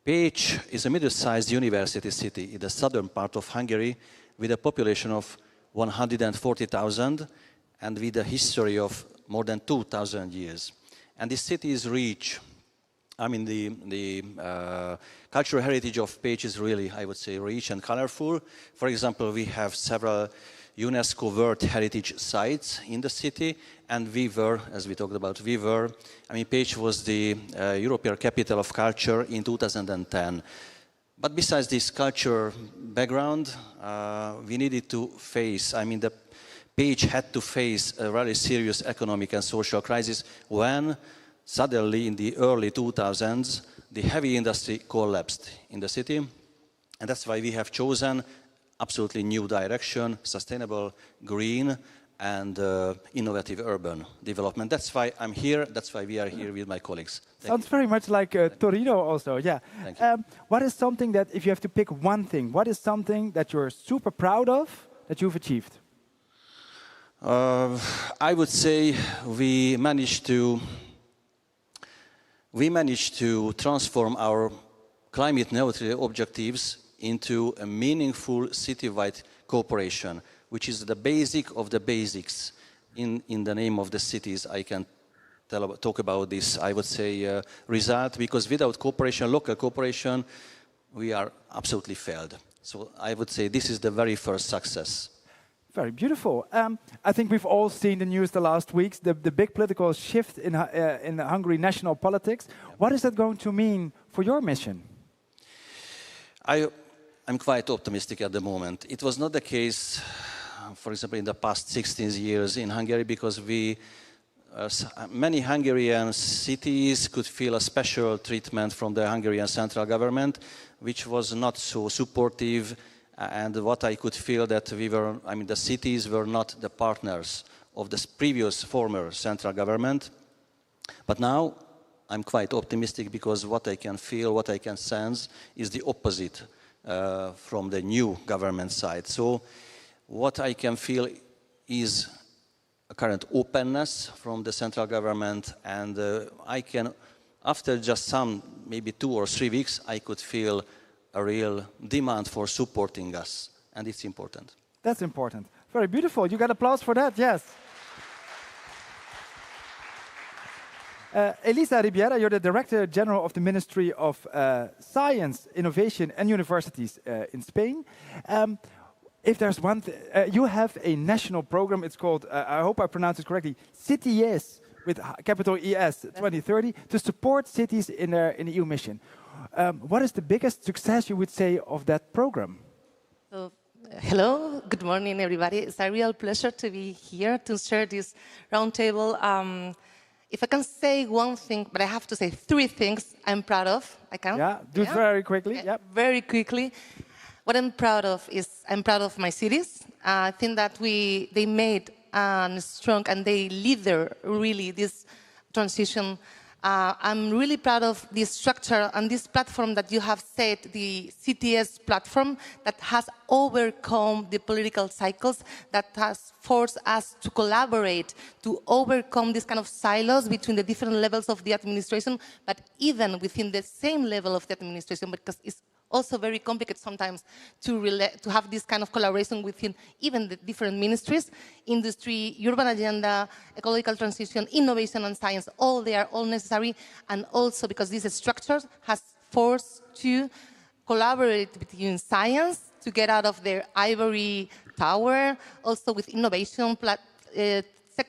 Pécs is a middle-sized university city in the southern part of Hungary with a population of 140,000 and with a history of more than 2,000 years. And this city is rich. I mean, the cultural heritage of Pécs is really, I would say, rich and colorful. For example, we have several UNESCO World Heritage sites in the city, and we were, as we talked about, I mean, Pécs was the European Capital of Culture in 2010. But besides this culture background, we needed to face, I mean, the Pécs had to face a really serious economic and social crisis when suddenly in the early 2000s, the heavy industry collapsed in the city. And that's why we have chosen absolutely new direction, sustainable, green, and innovative urban development. That's why I'm here. That's why we are here with my colleagues. Sounds very much like Torino also, yeah. Thank you. What is something that, if you have to pick one thing, what is something that you're super proud of that you've achieved? I would say we managed to transform our climate neutral objectives into a meaningful citywide cooperation, which is the basic of the basics. In the name of the cities, I can talk about this, I would say, result, because without cooperation, local cooperation, we are absolutely failed. So I would say this is the very first success. Very beautiful. I think we've all seen the news the last weeks, the big political shift in Hungary national politics. What is that going to mean for your mission? I'm quite optimistic at the moment. It was not the case, for example, in the past 16 years in Hungary, because many Hungarian cities could feel a special treatment from the Hungarian central government, which was not so supportive. And what I could feel that the cities were not the partners of the previous former central government. But now I'm quite optimistic, because what I can feel, what I can sense is the opposite from the new government side. So what I can feel is a current openness from the central government, and I can, after just maybe 2 or 3 weeks, I could feel a real demand for supporting us, and it's important. That's important. Very beautiful. You got applause for that, yes. Elisa Ribiera, you're the Director General of the Ministry of Science, Innovation and Universities in Spain. If there's one you have a national program, it's called, I hope I pronounce it correctly, CEST, with capital ES 2030, to support cities in their EU mission. What is the biggest success, you would say, of that program? So, hello, good morning, everybody. It's a real pleasure to be here to share this roundtable. If I can say one thing, but I have to say 3 things I'm proud of. I can? Yeah, do it very quickly. Yep. Very quickly. What I'm proud of is I'm proud of my cities. I think that they made strong and they lead really this transition. I'm really proud of this structure and this platform that you have set, the CTS platform, that has overcome the political cycles, that has forced us to collaborate, to overcome this kind of silos between the different levels of the administration, but even within the same level of the administration, because it's also very complicated sometimes to have this kind of collaboration within even the different ministries, industry, urban agenda, ecological transition, innovation and science, they are all necessary. And also because this structure has forced to collaborate between science to get out of their ivory tower, also with innovation,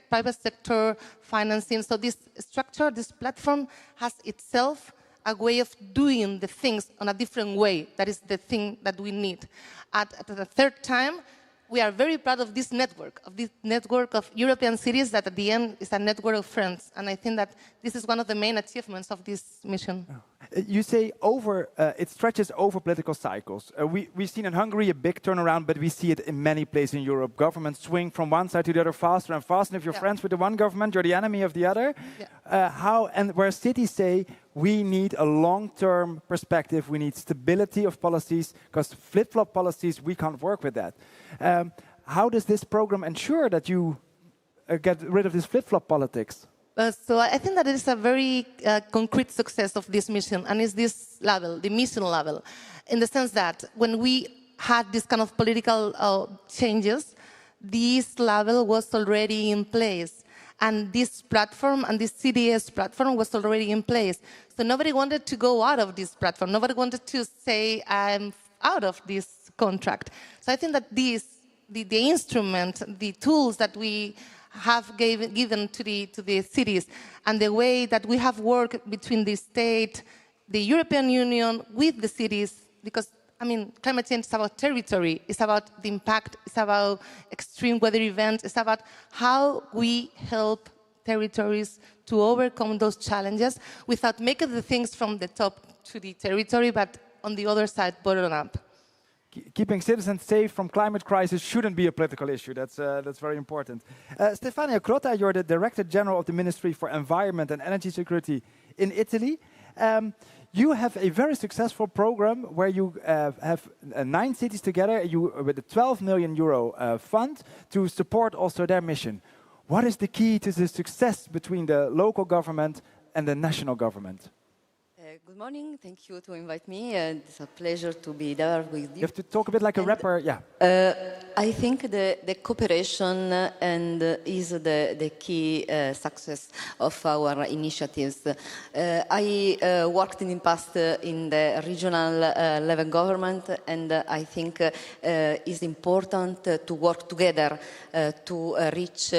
private sector financing. So this structure, this platform has itself a way of doing the things on a different way. That is the thing that we need. At the third time, we are very proud of this network of European cities that at the end is a network of friends. And I think that this is one of the main achievements of this mission. You say it stretches over political cycles. We've seen in Hungary a big turnaround, but we see it in many places in Europe. Governments swing from one side to the other faster and faster. And if you're friends with the one government, you're the enemy of the other. Yeah. Where cities say, we need a long-term perspective, we need stability of policies, because flip-flop policies, we can't work with that. How does this program ensure that you get rid of this flip-flop politics? So I think that it is a very concrete success of this mission, and it's this level, the mission level, in the sense that when we had this kind of political changes, this level was already in place. And this platform and this CDS platform was already in place. So nobody wanted to go out of this platform. Nobody wanted to say, I'm out of this contract. So I think that the instrument, the tools that we have given to the cities, and the way that we have worked between the state, the European Union, with the cities, because I mean, climate change is about territory, it's about the impact, it's about extreme weather events, it's about how we help territories to overcome those challenges without making the things from the top to the territory, but on the other side, bottom up. Keeping citizens safe from climate crisis shouldn't be a political issue. That's very important. Stefania Crotta, you're the Director General of the Ministry for Environment and Energy Security in Italy. You have a very successful program where you have 9 cities together with a 12 million euro fund to support also their mission. What is the key to the success between the local government and the national government? Good morning. Thank you to invite me. It's a pleasure to be there with you. You have to talk a bit like a rapper, yeah. I think the cooperation is the key success of our initiatives. I worked in the past in the regional level government, and I think it's important to work together to reach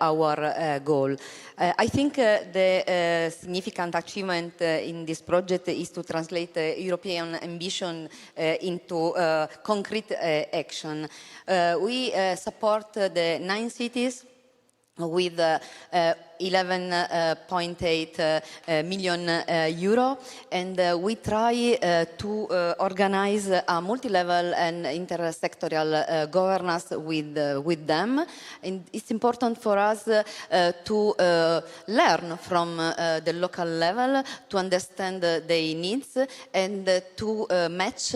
our goal. I think the significant achievement in this project is to translate European ambition into concrete action. We support the 9 cities with 11.8 million euro, and we try to organize a multi-level and intersectoral governance with them. And it's important for us to learn from the local level, to understand their needs, and to match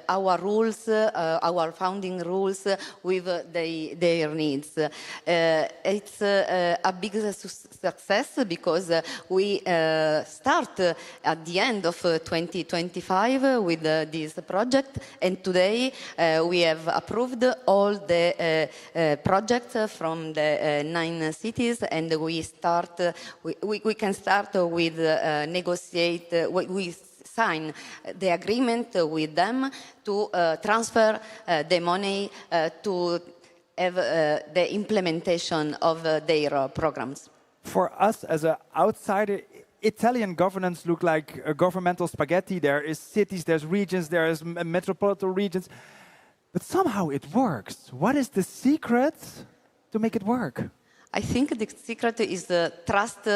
our rules, our founding rules, with their needs. It's a big success because we start at the end of 2025 with this project, and today we have approved all the projects from the 9 cities, and we can start with negotiate. We sign the agreement with them to transfer the money to have the implementation of their programs. For us as an outsider, Italian governance look like a governmental spaghetti. There is cities, there's regions, there's metropolitan regions, but somehow it works. What is the secret to make it work? I think the secret is trust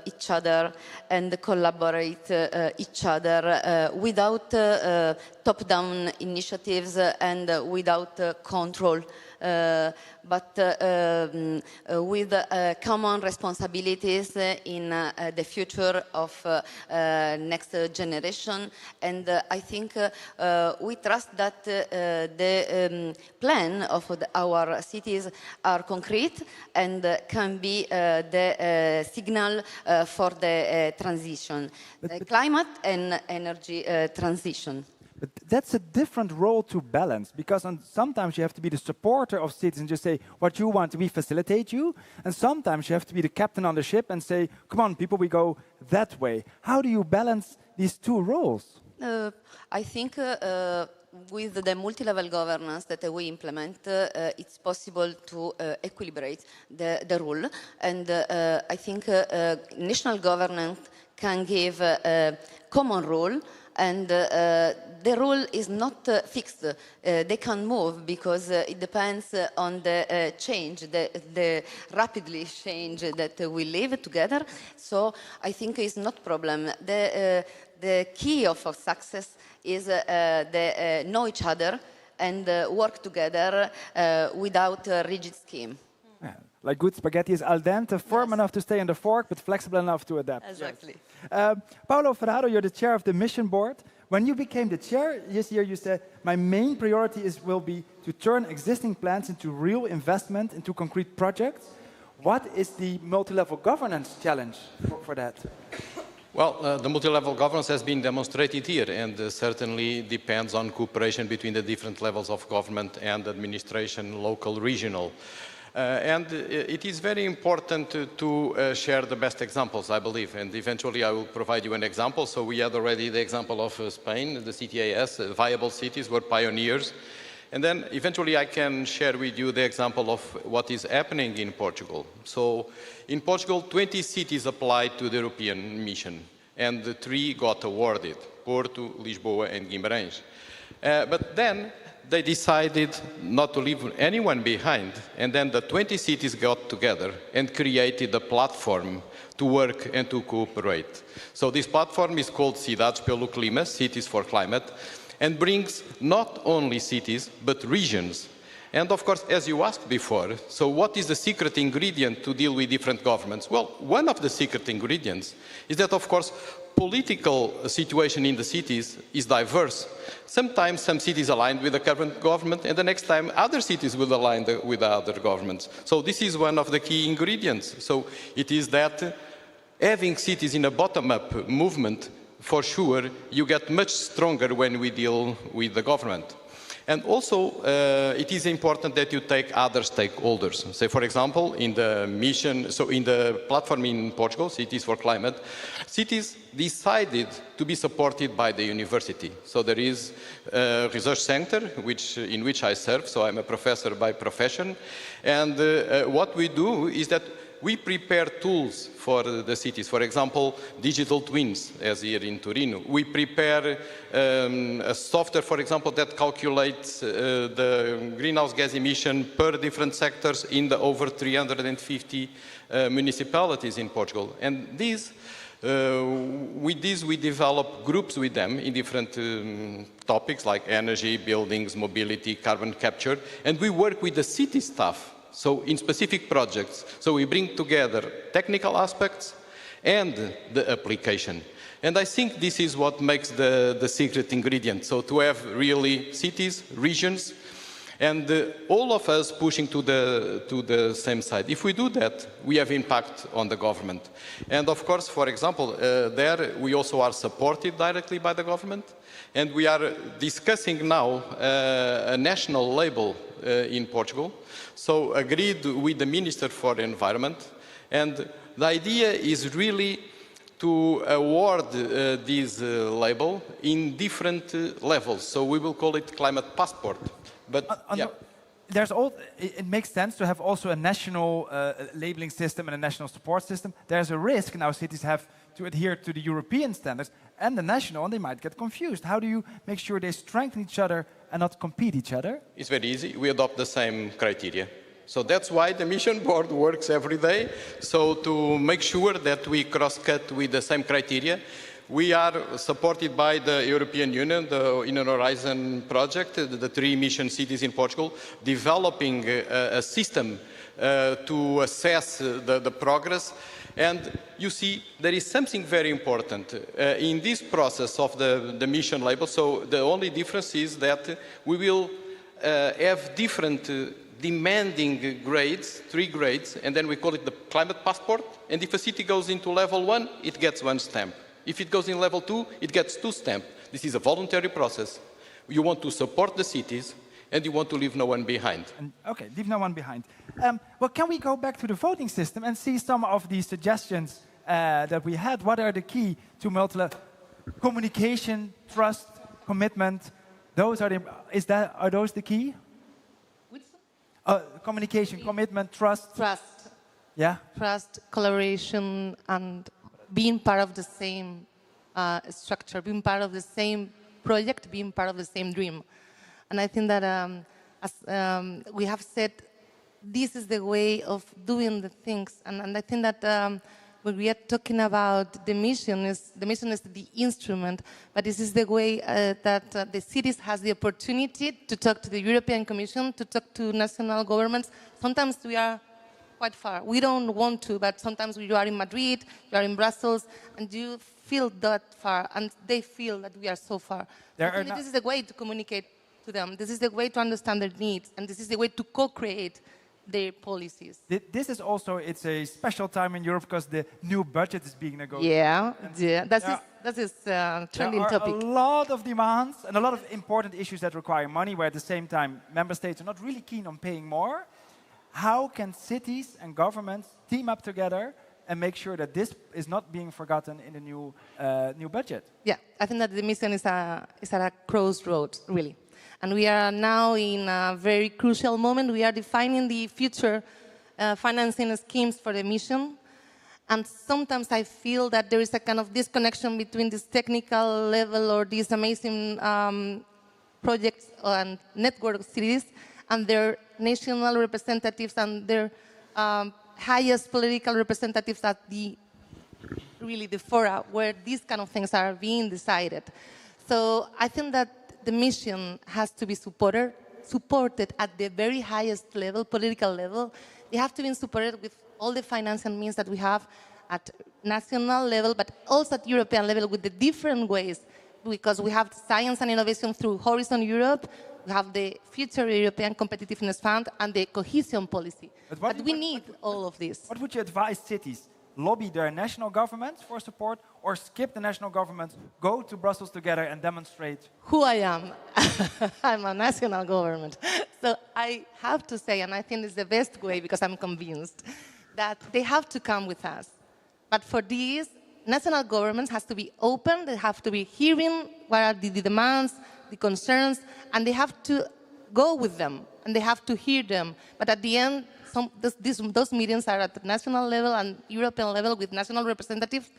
each other and collaborate each other without top-down initiatives and without control. But with common responsibilities in the future of next generation. And I think we trust that the plan of our cities are concrete and can be the signal for the transition, climate and energy transition. But that's a different role to balance, because sometimes you have to be the supporter of cities and just say, what you want, we facilitate you. And sometimes you have to be the captain on the ship and say, come on, people, we go that way. How do you balance these two roles? I think with the multi-level governance that we implement, it's possible to equilibrate the rule. And I think national government can give a common rule, and the rule is not fixed. They can move because it depends on the change, the rapidly change that we live together. So I think it's not a problem. The key of success is the know each other and work together without a rigid scheme. Yeah. Like good spaghetti is al dente, firm enough to stay on the fork, but flexible enough to adapt. Exactly. Yes. Paolo Ferraro, you're the chair of the mission board. When you became the chair this year, you said, my main priority will be to turn existing plans into real investment, into concrete projects. What is the multi-level governance challenge for that? Well, the multi-level governance has been demonstrated here, and certainly depends on cooperation between the different levels of government and administration, local, regional. And it is very important to share the best examples, I believe, and eventually I will provide you an example. So we had already the example of Spain, the CTAS, viable cities were pioneers. And then eventually I can share with you the example of what is happening in Portugal. So in Portugal, 20 cities applied to the European mission, and 3 got awarded, Porto, Lisboa, and Guimarães. But then they decided not to leave anyone behind, and then the 20 cities got together and created a platform to work and to cooperate. So this platform is called Cidades pelo Clima, Cities for Climate, and brings not only cities, but regions. And of course, as you asked before, so what is the secret ingredient to deal with different governments? Well, one of the secret ingredients is that, of course, political situation in the cities is diverse. Sometimes some cities align with the current government, and the next time other cities will align with other governments. So this is one of the key ingredients. So it is that having cities in a bottom-up movement, for sure, you get much stronger when we deal with the government. And also, it is important that you take other stakeholders. Say, for example, in the mission, so in the platform in Portugal, Cities for Climate, cities decided to be supported by the university. So there is a research center in which I serve, so I'm a professor by profession. And what we do is that we prepare tools for the cities. For example, digital twins, as here in Torino. We prepare a software, for example, that calculates the greenhouse gas emission per different sectors in the over 350 municipalities in Portugal. And with this, we develop groups with them in different topics like energy, buildings, mobility, carbon capture, and we work with the city staff. So in specific projects, so we bring together technical aspects and the application. And I think this is what makes the secret ingredient. So to have really cities, regions, and all of us pushing to the same side. If we do that, we have impact on the government. And of course, for example, there we also are supported directly by the government. And we are discussing now a national label in Portugal. So agreed with the Minister for the Environment. And the idea is really to award this label in different levels. So we will call it climate passport. But yeah. It makes sense to have also a national labeling system and a national support system. There's a risk now cities have to adhere to the European standards and the national, and they might get confused. How do you make sure they strengthen each other and not compete each other? It's very easy. We adopt the same criteria. So that's why the mission board works every day. So to make sure that we cross-cut with the same criteria, we are supported by the European Union, the Inner Horizon project, the 3 mission cities in Portugal, developing a system to assess the progress. And you see, there is something very important in this process of the mission label. So the only difference is that we will have different demanding grades, 3 grades, and then we call it the climate passport. And if a city goes into level 1, it gets 1 stamp. If it goes in level 2, it gets 2 stamps. This is a voluntary process. You want to support the cities, and you want to leave no one behind. Okay, leave no one behind. Well, can we go back to the voting system and see some of the suggestions that we had? What are the key to multi-level communication, trust, commitment? Those are are those the key? Which? Communication, commitment, trust. Trust. Yeah. Trust, collaboration, and being part of the same structure, being part of the same project, being part of the same dream. And I think that, as we have said, this is the way of doing the things. And I think that when we are talking about the mission is the instrument, but this is the way that the cities has the opportunity to talk to the European Commission, to talk to national governments. Sometimes we are quite far. We don't want to, but sometimes you are in Madrid, you are in Brussels, and you feel that far, and they feel that we are so far. I think this is the way to communicate to them. This is the way to understand their needs, and this is the way to co-create their policies. This is also, it's a special time in Europe because the new budget is being negotiated. Yeah, that is trending topic. There are a lot of demands and a lot of important issues that require money, where at the same time member states are not really keen on paying more. How can cities and governments team up together and make sure that this is not being forgotten in the new budget? Yeah, I think that the mission is at a crossroads, really. And we are now in a very crucial moment. We are defining the future financing schemes for the mission. And sometimes I feel that there is a kind of disconnection between this technical level or these amazing projects and network cities and their national representatives and their highest political representatives at the fora where these kind of things are being decided. So I think that the mission has to be supported at the very highest level, political level. They have to be supported with all the financial means that we have at national level, but also at European level with the different ways, because we have science and innovation through Horizon Europe, we have the Future European Competitiveness Fund and the cohesion policy. But we need all of this. What would you advise cities? Lobby their national governments for support, or skip the national governments, go to Brussels together and demonstrate? Who I am. I'm a national government. So I have to say, and I think it's the best way because I'm convinced, that they have to come with us. But for this, national governments have to be open, they have to be hearing what are the demands, the concerns, and they have to go with them, and they have to hear them. But at the end, those meetings are at the national level and European level with national representatives,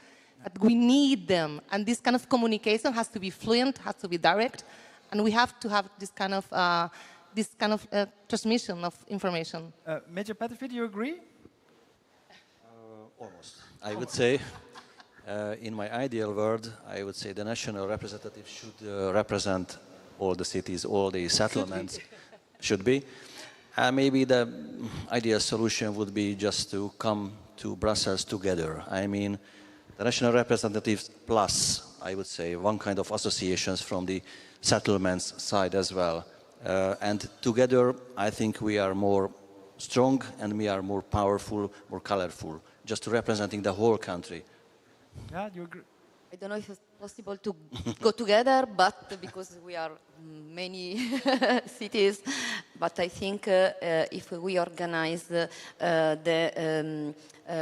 but we need them. And this kind of communication has to be fluent, has to be direct, and we have to have this kind of transmission of information. Major Petterfy, do you agree? Almost. I would say, in my ideal world, I would say the national representative should represent all the cities, all the settlements, should be. Maybe the ideal solution would be just to come to Brussels together. I mean, the national representatives plus, I would say, one kind of associations from the settlements side as well. And together, I think we are more strong and we are more powerful, more colorful, just representing the whole country. Yeah, you agree? I don't know if it's possible to go together, but because we are many cities, but I think if we organize the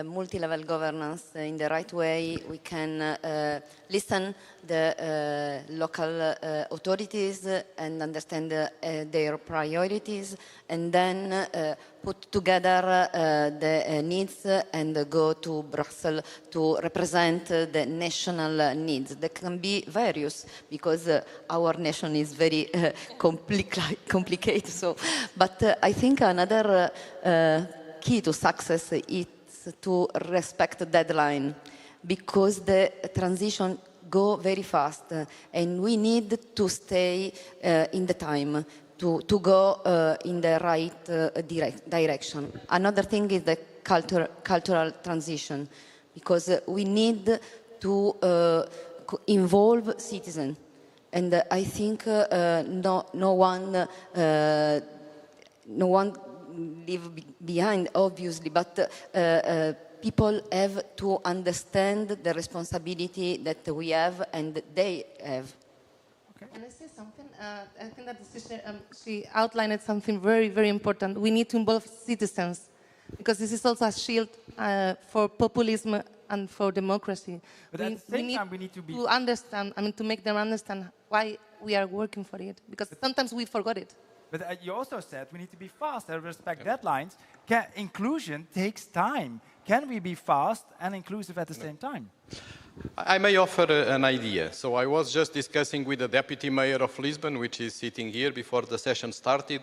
multi-level governance in the right way, we can listen the local authorities and understand their priorities, and then put together the needs and go to Brussels to represent the national needs. They can be various because our nation is very complicated. So, but I think another key to success is to respect the deadline, because the transition go very fast and we need to stay in the time to go in the right direction. Another thing is the cultural transition, because we need to involve citizens. And I think no one leave behind, obviously, but people have to understand the responsibility that we have and they have. Okay. Can I say something? I think that the sister, she outlined something very, very important. We need to involve citizens, because this is also a shield for populism and for democracy. But at the same time, we need to understand, to make them understand why we are working for it, because sometimes we forgot it. But you also said we need to be fast and respect deadlines. Inclusion takes time. Can we be fast and inclusive at the same time? I may offer an idea. So I was just discussing with the Deputy Mayor of Lisbon, which is sitting here before the session started,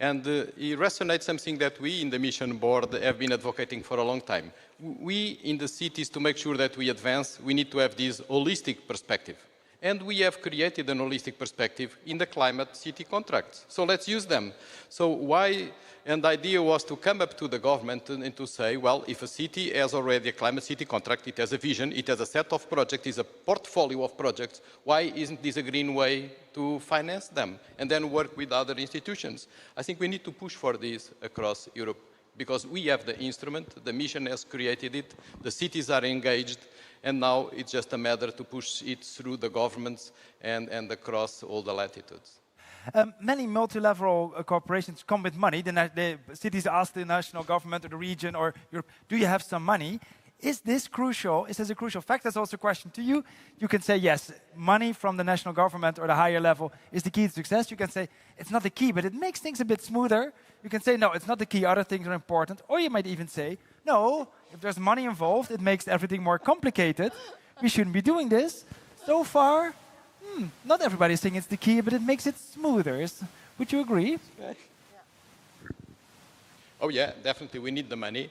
and he resonates something that we in the Mission Board have been advocating for a long time. We in the cities, to make sure that we advance, we need to have this holistic perspective. And we have created an holistic perspective in the climate city contracts. So let's use them. So why, and the idea was to come up to the government and to say, well, if a city has already a climate city contract, it has a vision, it has a set of projects, it's a portfolio of projects, why isn't this a green way to finance them and then work with other institutions? I think we need to push for this across Europe. because we have the instrument, the mission has created it, the cities are engaged, and now it's just a matter to push it through the governments and across all the latitudes. Many multilateral corporations come with money. The cities ask the national government or the region or Europe, do you have some money? Is this crucial? Is this a crucial fact? That's also a question to you. You can say, yes, money from the national government or the higher level is the key to success. You can say, it's not the key, but it makes things a bit smoother. You can say, no, it's not the key, other things are important. Or you might even say, no, if there's money involved, it makes everything more complicated. We shouldn't be doing this. So far, not everybody's saying it's the key, but it makes it smoother. Would you agree? Yeah. Oh yeah, definitely we need the money.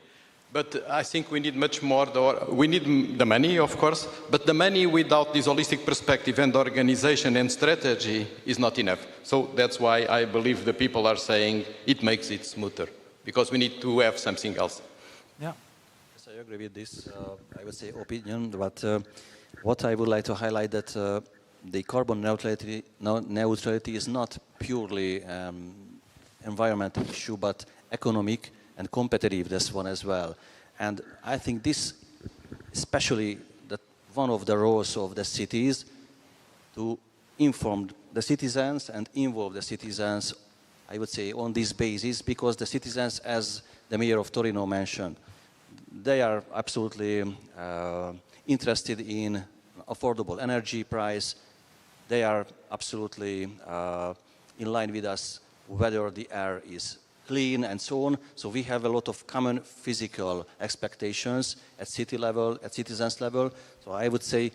But I think we need much more. We need the money, of course, but the money without this holistic perspective and organization and strategy is not enough. So that's why I believe the people are saying it makes it smoother, because we need to have something else. Yeah. Yes, I agree with this, I would say, opinion, but what I would like to highlight that the carbon neutrality is not purely environmental issue, but economic and competitive, this one as well. And I think this, especially one of the roles of the cities, to inform the citizens and involve the citizens, I would say, on this basis, because the citizens, as the mayor of Torino mentioned, they are absolutely interested in affordable energy price. They are absolutely in line with us whether the air is clean and so on. So we have a lot of common physical expectations at city level, at citizens level. So I would say,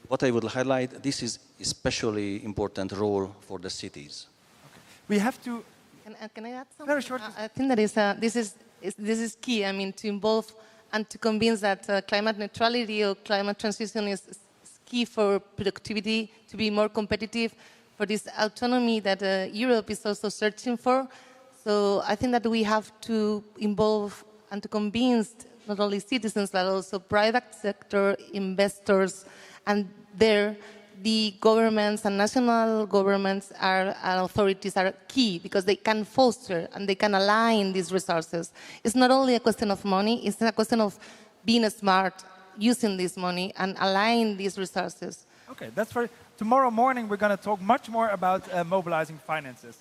what I would highlight, this is especially important role for the cities. Okay. We have to. Can I add something? Very short. I think that this is key. I mean, to involve and to convince that climate neutrality or climate transition is key for productivity, to be more competitive, for this autonomy that Europe is also searching for. So I think that we have to involve and to convince not only citizens but also private sector investors, and there the governments and national governments and authorities are key, because they can foster and they can align these resources. It's not only a question of money, it's a question of being smart, using this money and align these resources. Okay, that's very. Tomorrow morning we're going to talk much more about mobilizing finances.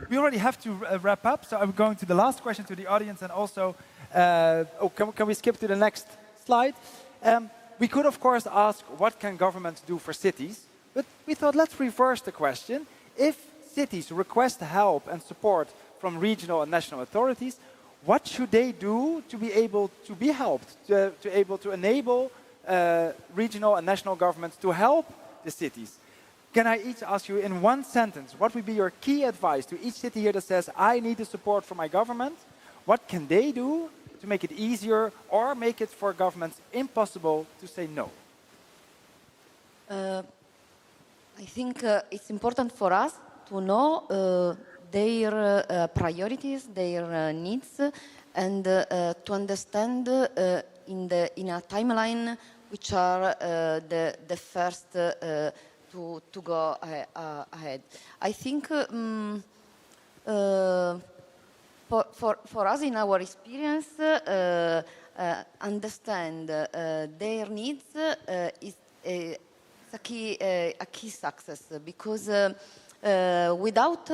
We already have to wrap up, so I'm going to the last question to the audience, and also, can we skip to the next slide? We could, of course, ask what can governments do for cities, but we thought let's reverse the question. If cities request help and support from regional and national authorities, what should they do to be able to be helped, to enable regional and national governments to help the cities? Can I each ask you in one sentence, what would be your key advice to each city here that says, I need the support from my government? What can they do to make it easier or make it for governments impossible to say no? I think it's important for us to know their priorities, their needs, and to understand in a timeline which are the first to go ahead. I think for us, in our experience, understand their needs is a key success, because without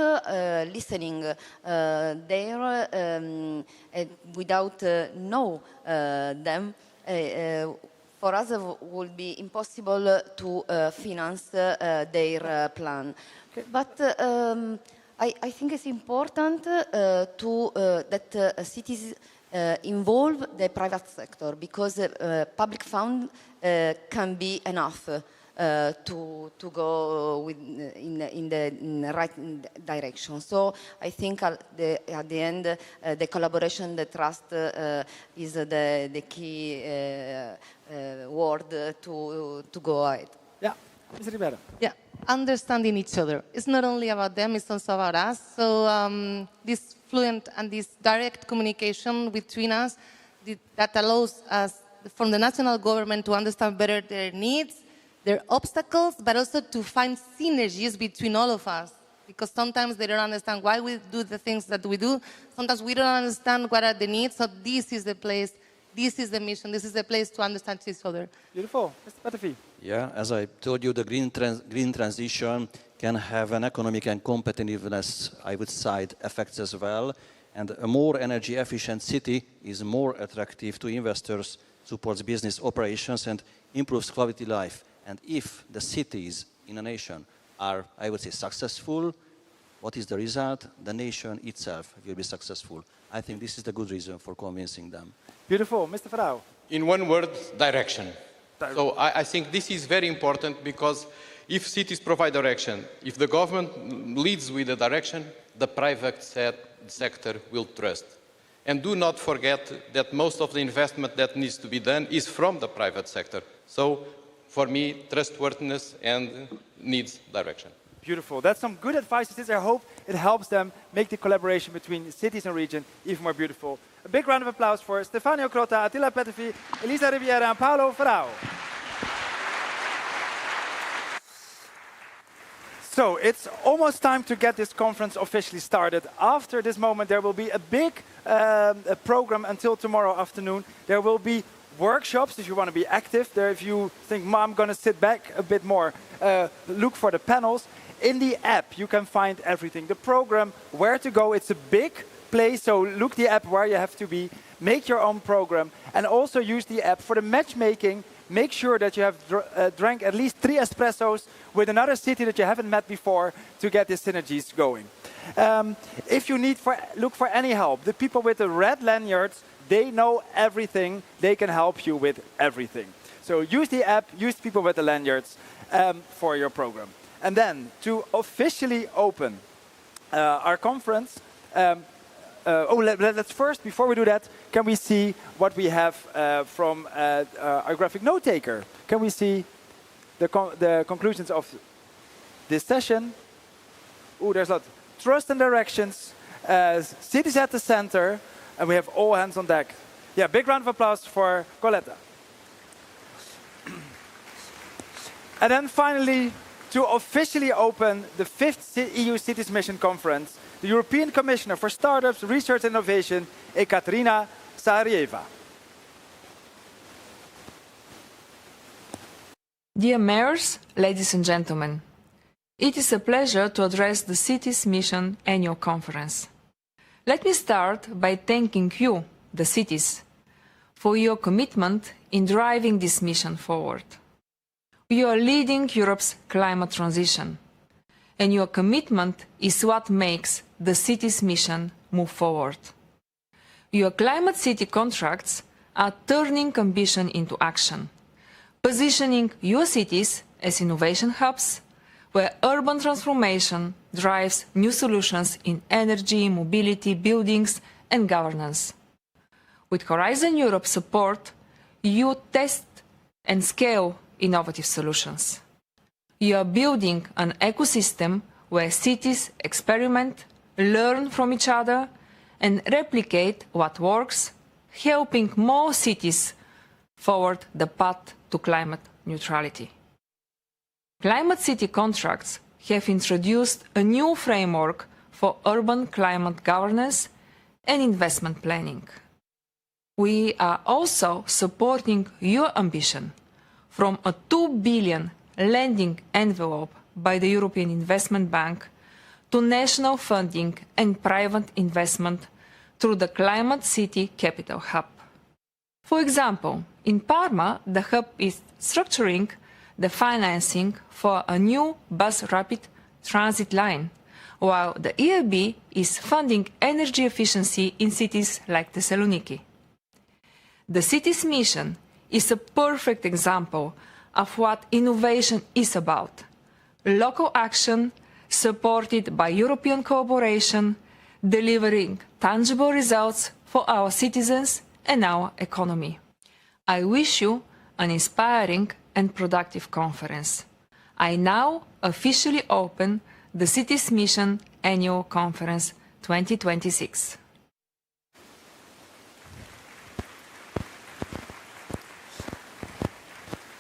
listening without know them, for us it would be impossible to finance their plan. Okay. But I think it's important that cities involve the private sector, because public fund can be enough to go in the right direction. So I think at the end, the collaboration, the trust is the key word to go ahead. Yeah, Mr. Ribeiro. Yeah, understanding each other. It's not only about them, it's also about us. So this fluent and this direct communication between us that allows us from the national government to understand better their needs, their obstacles, but also to find synergies between all of us. because sometimes they don't understand why we do the things that we do. Sometimes we don't understand what are the needs. So this is the place, this is the mission, this is the place to understand each other. Beautiful. Mr. Petterfy. Yeah, as I told you, the green transition can have an economic and competitiveness, I would side effects as well. And a more energy efficient city is more attractive to investors, supports business operations, and improves quality life. And if the cities in a nation are, I would say, successful, what is the result? The nation itself will be successful. I think this is the good reason for convincing them. Beautiful. Mr. Verhouw. In one word, direction. So I think this is very important, because if cities provide direction, if the government leads with the direction, the private sector will trust. And do not forget that most of the investment that needs to be done is from the private sector. So for me, trustworthiness and needs direction. Beautiful. That's some good advice. I hope it helps them make the collaboration between cities and region even more beautiful. A big round of applause for Stefano Crotta, Attila Petterfy, Elisa Riviera, and Paolo Verhouw. So it's almost time to get this conference officially started. After this moment, there will be a big program until tomorrow afternoon. There will be workshops if you want to be active. There, if you think, I'm going to sit back a bit more, look for the panels. In the app, you can find everything. The program, where to go. It's a big place, so look the app where you have to be. Make your own program, and also use the app for the matchmaking. Make sure that you have drank at least 3 espressos with another city that you haven't met before to get the synergies going. If you need look for any help, the people with the red lanyards, they know everything. They can help you with everything. So use the app, use people with the lanyards for your program. And then to officially open our conference, let's first, before we do that, can we see what we have from our graphic note taker? Can we see the conclusions of this session? Oh, there's a lot. Trust and directions, cities at the center, and we have all hands on deck. Yeah, big round of applause for Coletta. And then finally, to officially open the 5th EU Cities Mission Conference, the European Commissioner for Startups, Research and Innovation, Ekaterina Saarieva. Dear mayors, ladies and gentlemen, it is a pleasure to address the Cities Mission Annual Conference. Let me start by thanking you, the cities, for your commitment in driving this mission forward. You are leading Europe's climate transition, and your commitment is what makes the cities mission move forward. Your climate city contracts are turning ambition into action, positioning your cities as innovation hubs where urban transformation drives new solutions in energy, mobility, buildings, and governance. With Horizon Europe support, you test and scale innovative solutions. You are building an ecosystem where cities experiment, learn from each other, and replicate what works, helping more cities forward the path to climate neutrality. Climate City contracts have introduced a new framework for urban climate governance and investment planning. We are also supporting your ambition from a 2 billion lending envelope by the European Investment Bank to national funding and private investment through the Climate City Capital Hub. For example, in Parma, the hub is structuring the financing for a new bus rapid transit line, while the EIB is funding energy efficiency in cities like Thessaloniki. The city's mission is a perfect example of what innovation is about: local action supported by European cooperation, delivering tangible results for our citizens and our economy. I wish you an inspiring and productive conference. I now officially open the Cities Mission Annual Conference 2026.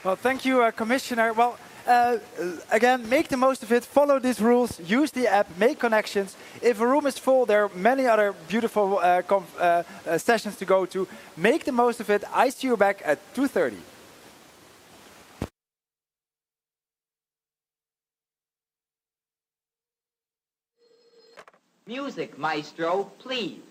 Well, thank you, Commissioner. Well, Again, make the most of it. Follow these rules. Use the app. Make connections. If a room is full, there are many other beautiful sessions to go to. Make the most of it. I see you back at 2:30. Music, maestro, please.